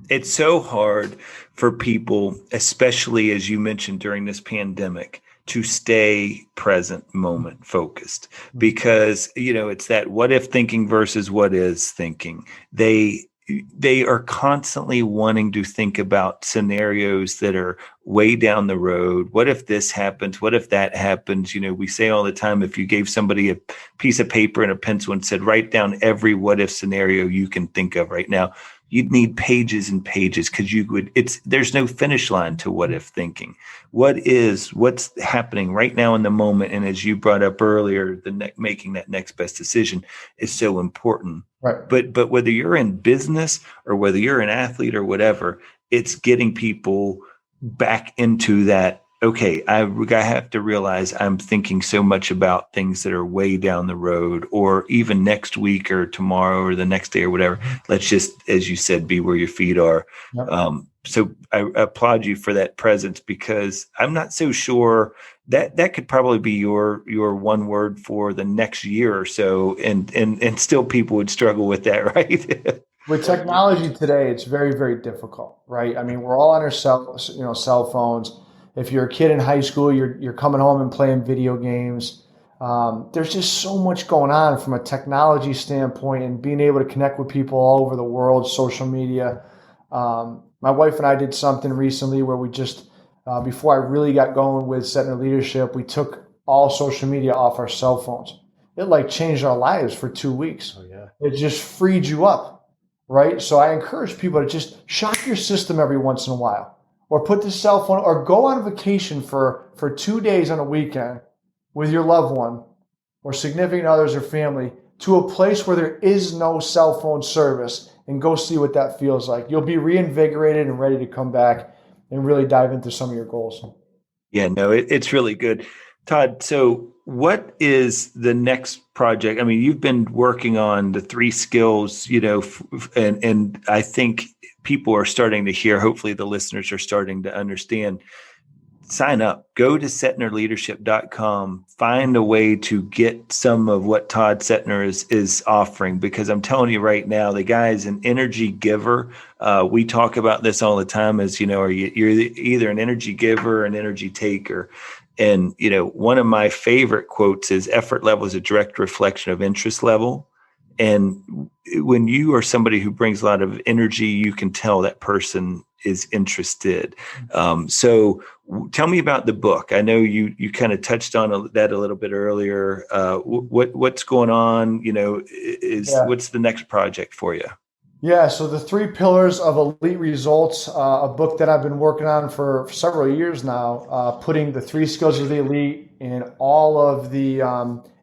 It's so hard for people, especially as you mentioned during this pandemic, to stay present moment focused because, it's that what if thinking versus what is thinking. they are constantly wanting to think about scenarios that are way down the road. What if this happens? What if that happens? We say all the time, if you gave somebody a piece of paper and a pencil and said, write down every what if scenario you can think of right now, you'd need pages and pages, because there's no finish line to what if thinking. What's happening right now in the moment? And as you brought up earlier, making that next best decision is so important. Right. But whether you're in business or whether you're an athlete or whatever, it's getting people back into that. Okay, I have to realize I'm thinking so much about things that are way down the road, or even next week or tomorrow or the next day or whatever. Let's just, as you said, be where your feet are. Yep. So I applaud you for that presence, because I'm not so sure that could probably be your one word for the next year or so, and still people would struggle with that, right? With technology today, it's very, very difficult, right? I mean, we're all on our cell phones. If you're a kid in high school, you're coming home and playing video games. There's just so much going on from a technology standpoint, and being able to connect with people all over the world, social media. My wife and I did something recently where we just, before I really got going with Setner Leadership, we took all social media off our cell phones. It changed our lives for 2 weeks. Oh, yeah. It just freed you up, right? So I encourage people to just shock your system every once in a while, or put the cell phone, or go on vacation for 2 days on a weekend with your loved one or significant others or family to a place where there is no cell phone service, and go see what that feels like. You'll be reinvigorated and ready to come back and really dive into some of your goals. Yeah, no, it's really good. Todd, so what is the next project? I mean, you've been working on the 3 skills, and I think people are starting to hear, hopefully the listeners are starting to understand. Sign up, go to setnerleadership.com, find a way to get some of what Todd Setner is offering, because I'm telling you right now, the guy is an energy giver. We talk about this all the time as, you're either an energy giver or an energy taker. And, one of my favorite quotes is, effort level is a direct reflection of interest level. And when you are somebody who brings a lot of energy, you can tell that person is interested. So tell me about the book. I know you kind of touched on that a little bit earlier. What's going on? What's the next project for you? Yeah, so the 3 pillars of elite results, a book that I've been working on for several years now, putting the 3 skills of the elite and all of the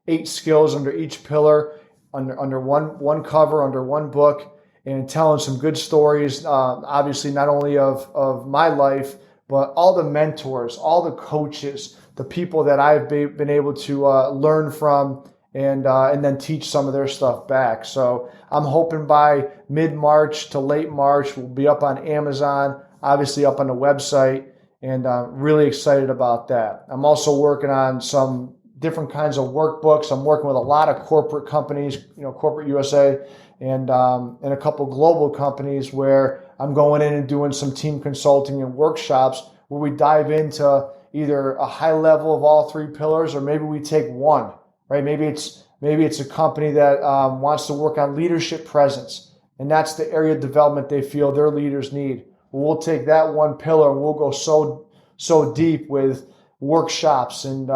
8 skills under each pillar under one cover, under one book, and telling some good stories, obviously not only of my life, but all the mentors, all the coaches, the people that I've been able to learn from, and then teach some of their stuff back. So I'm hoping by mid-March to late March, we'll be up on Amazon, obviously up on the website, and really excited about that. I'm also working on some different kinds of workbooks. I'm working with a lot of corporate companies, Corporate USA, and a couple global companies where I'm going in and doing some team consulting and workshops where we dive into either a high level of all 3 pillars, or maybe we take one, right? Maybe it's a company that wants to work on leadership presence, and that's the area of development they feel their leaders need. We'll take that one pillar and we'll go so deep with workshops and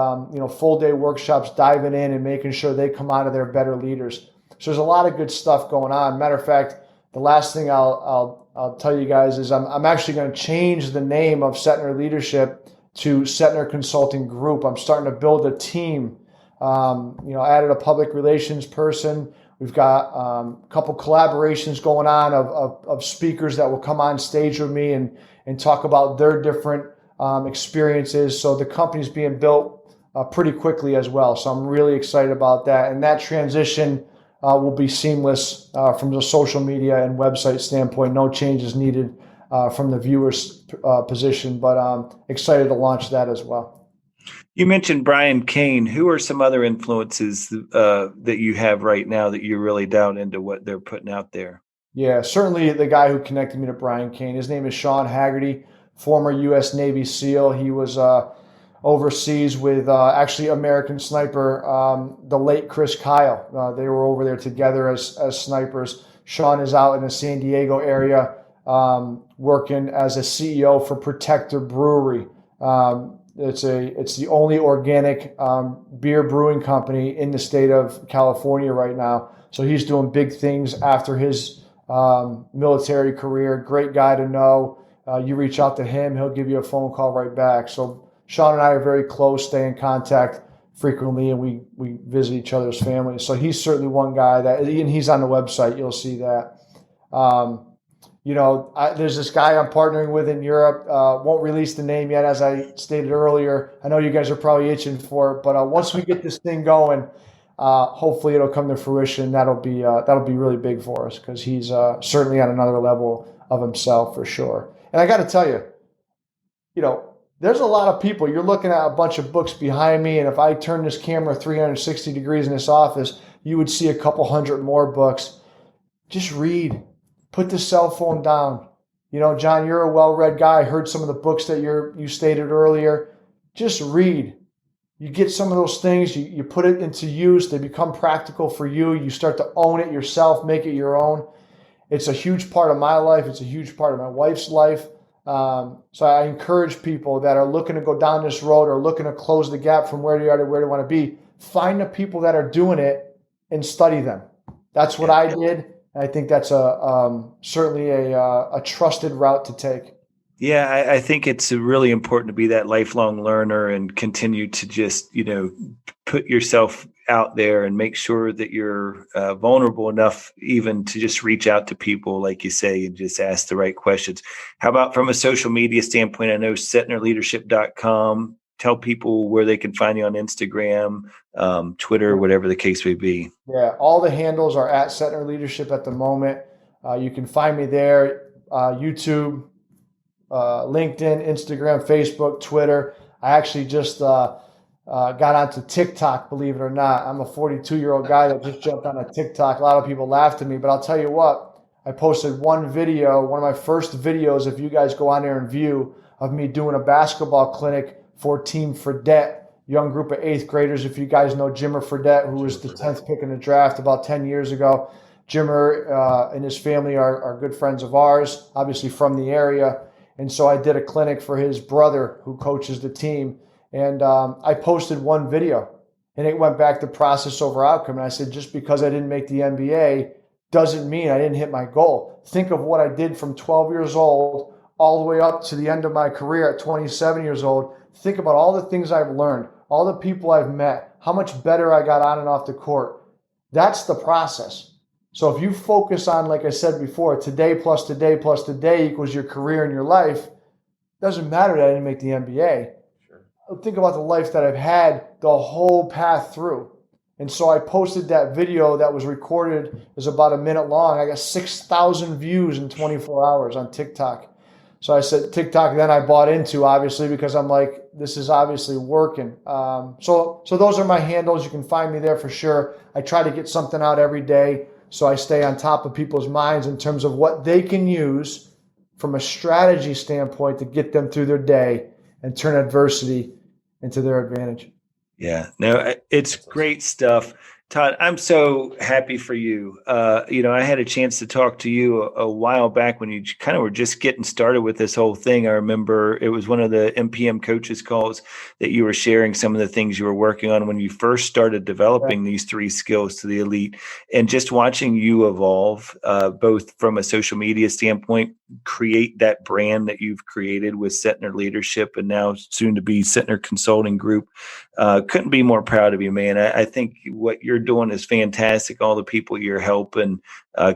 full day workshops, diving in and making sure they come out of there better leaders. So there's a lot of good stuff going on. Matter of fact, the last thing I'll tell you guys is I'm actually going to change the name of Setner Leadership to Setner Consulting Group. I'm starting to build a team. Added a public relations person. We've got a couple collaborations going on of speakers that will come on stage with me and talk about their different experiences. So the company's being built pretty quickly as well. So I'm really excited about that. And that transition will be seamless from the social media and website standpoint. No changes needed from the viewer's position, but I'm excited to launch that as well. You mentioned Brian Cain. Who are some other influences that you have right now that you're really down into what they're putting out there? Yeah, certainly the guy who connected me to Brian Cain. His name is Sean Haggerty, former U.S. Navy SEAL. He was overseas with actually American sniper, the late Chris Kyle. They were over there together as snipers. Sean is out in the San Diego area working as a CEO for Protector Brewery. It's the only organic beer brewing company in the state of California right now. So he's doing big things after his military career. Great guy to know. You reach out to him, he'll give you a phone call right back. So Sean and I are very close, stay in contact frequently, and we visit each other's families. So he's certainly one guy and he's on the website. You'll see that. There's this guy I'm partnering with in Europe. Won't release the name yet, as I stated earlier. I know you guys are probably itching for it, but once we get this thing going, hopefully it'll come to fruition. That'll be really big for us, because he's certainly on another level of himself for sure. And I got to tell you, there's a lot of people. You're looking at a bunch of books behind me, and if I turn this camera 360 degrees in this office, you would see a couple hundred more books. Just read. Put the cell phone down. John, you're a well-read guy. I heard some of the books that you stated earlier. Just read. You get some of those things, you put it into use, they become practical for you. You start to own it yourself, make it your own. It's a huge part of my life. It's a huge part of my wife's life. So I encourage people that are looking to go down this road or looking to close the gap from where they are to where they want to be. Find the people that are doing it and study them. That's what I did. I think that's certainly a trusted route to take. Yeah, I think it's really important to be that lifelong learner and continue to just, put yourself out there and make sure that you're vulnerable enough even to just reach out to people, like you say, and just ask the right questions. How about from a social media standpoint? I know setnerleadership.com. Tell people where they can find you on Instagram, Twitter, whatever the case may be. Yeah, all the handles are at Setner Leadership at the moment. You can find me there, YouTube, LinkedIn, Instagram, Facebook, Twitter. I actually just got onto TikTok, believe it or not. I'm a 42-year-old guy that just jumped on a TikTok. A lot of people laughed at me, but I'll tell you what, I posted one of my first videos, if you guys go on there and view, of me doing a basketball clinic for Team Fredette, young group of 8th graders. If you guys know Jimmer Fredette, who was the 10th pick in the draft about 10 years ago. Jimmer and his family are good friends of ours, obviously from the area. And so I did a clinic for his brother who coaches the team. And I posted one video, and it went back to process over outcome. And I said, just because I didn't make the NBA doesn't mean I didn't hit my goal. Think of what I did from 12 years old all the way up to the end of my career at 27 years old. Think about all the things I've learned, all the people I've met, how much better I got on and off the court. That's the process. So if you focus on, like I said before, today plus today plus today equals your career and your life, it doesn't matter that I didn't make the NBA. Sure. Think about the life that I've had the whole path through. And so I posted that video that was recorded. It was about a minute long. I got 6,000 views in 24 hours on TikTok. So I said TikTok, then I bought into, obviously, because I'm like, this is obviously working. So those are my handles. You can find me there for sure. I try to get something out every day, so I stay on top of people's minds in terms of what they can use from a strategy standpoint to get them through their day and turn adversity into their advantage. Yeah, no, it's great stuff. Todd, I'm so happy for you. I had a chance to talk to you a while back when you kind of were just getting started with this whole thing. I remember it was one of the MPM coaches calls that you were sharing some of the things you were working on when you first started developing these 3 skills to the elite, and just watching you evolve, both from a social media standpoint, create that brand that you've created with Setner Leadership and now soon to be Setner Consulting Group. Couldn't be more proud of you, man. I think what you're doing is fantastic. All the people you're helping,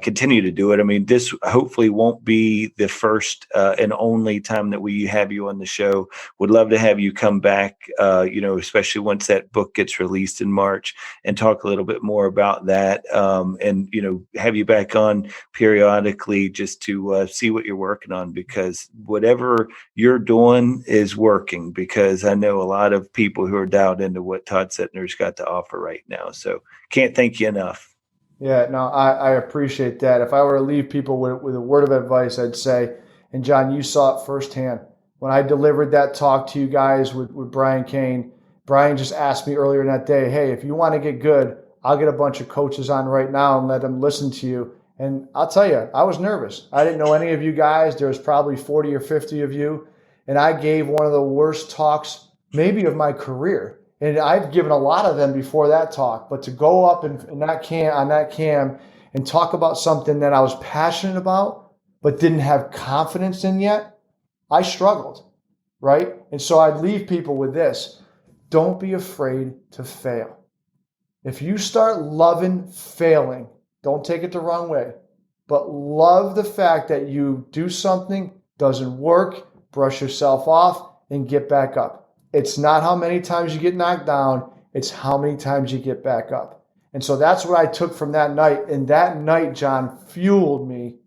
continue to do it. I mean, this hopefully won't be the first and only time that we have you on the show. Would love to have you come back, especially once that book gets released in March, and talk a little bit more about that. And have you back on periodically just to see what you're working on, because whatever you're doing is working, because I know a lot of people who are dialed into what Todd Setner's got to offer right now. So can't thank you enough. Yeah, no, I appreciate that. If I were to leave people with a word of advice, I'd say, and John, you saw it firsthand. When I delivered that talk to you guys with Brian Kane, Brian just asked me earlier in that day, hey, if you want to get good, I'll get a bunch of coaches on right now and let them listen to you. And I'll tell you, I was nervous. I didn't know any of you guys. There was probably 40 or 50 of you. And I gave one of the worst talks maybe of my career. And I've given a lot of them before that talk. But to go up in that cam and talk about something that I was passionate about but didn't have confidence in yet, I struggled, right? And so I'd leave people with this. Don't be afraid to fail. If you start loving failing, don't take it the wrong way, but love the fact that you do something, doesn't work, brush yourself off, and get back up. It's not how many times you get knocked down, it's how many times you get back up. And so that's what I took from that night. And that night, John, fueled me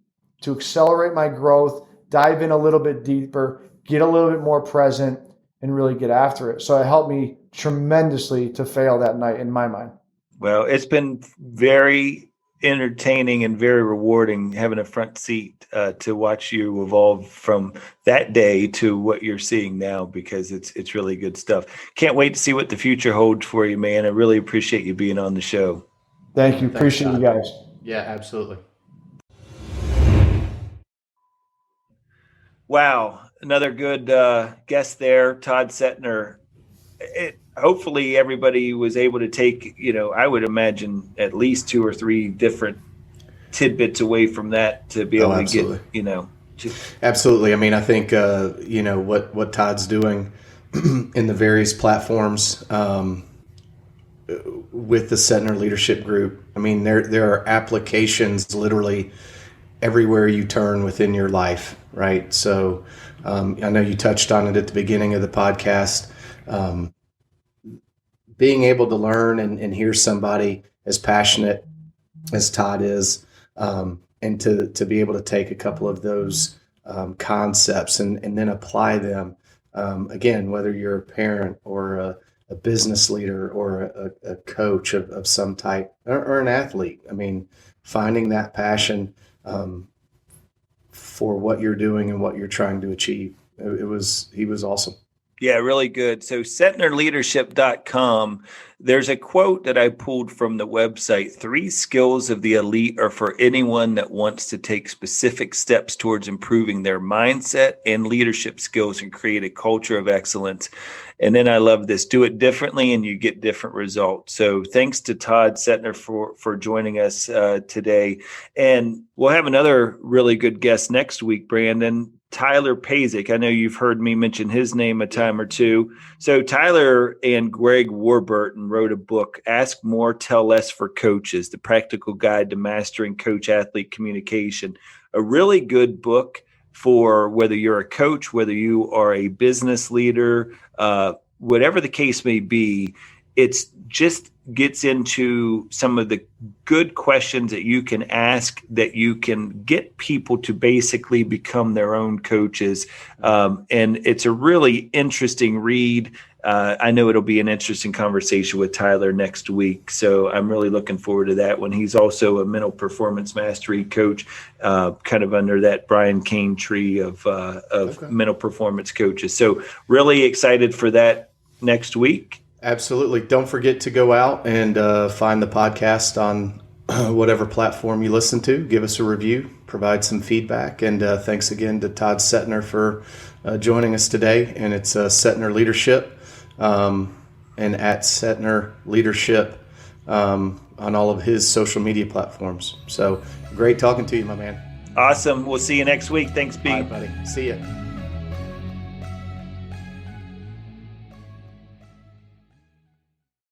to accelerate my growth, dive in a little bit deeper, get a little bit more present, and really get after it. So it helped me tremendously to fail that night in my mind. Well, it's been very entertaining and very rewarding having a front seat to watch you evolve from that day to what you're seeing now, because it's really good stuff. Can't wait to see what the future holds for you, man. I really appreciate you being on the show. Thank you. Appreciate you guys. Yeah, absolutely. Wow. Another good guest there, Todd Setner. Hopefully everybody was able to take, I would imagine at least 2 or 3 different tidbits away from that to be able to get, Absolutely. I mean, I think, what Todd's doing in the various platforms with the Setner Leadership Group. I mean, there are applications literally everywhere you turn within your life, right? So I know you touched on it at the beginning of the podcast. Being able to learn and hear somebody as passionate as Todd is, and to be able to take a couple of those concepts and then apply them, again, whether you're a parent or a business leader or a coach of some type or an athlete. I mean, finding that passion for what you're doing and what you're trying to achieve. He was awesome. Yeah, really good. So SetnerLeadership.com, there's a quote that I pulled from the website. 3 skills of the elite are for anyone that wants to take specific steps towards improving their mindset and leadership skills and create a culture of excellence. And then I love this, do it differently and you get different results. So thanks to Todd Setner for joining us today. And we'll have another really good guest next week, Brandon. Tyler Pazik. I know you've heard me mention his name a time or two. So Tyler and Greg Warburton wrote a book, Ask More, Tell Less for Coaches, The Practical Guide to Mastering Coach-Athlete Communication. A really good book for whether you're a coach, whether you are a business leader, whatever the case may be. It's just gets into some of the good questions that you can ask that you can get people to basically become their own coaches. And it's a really interesting read. I know it'll be an interesting conversation with Tyler next week. So I'm really looking forward to that one. He's also a mental performance mastery coach, kind of under that Brian Cain tree of mental performance coaches. So really excited for that next week. Absolutely. Don't forget to go out and find the podcast on whatever platform you listen to. Give us a review, provide some feedback. And thanks again to Todd Setner for joining us today. And it's Setner Leadership and at Setner Leadership on all of his social media platforms. So great talking to you, my man. Awesome. We'll see you next week. Thanks, B. All right, buddy. See ya.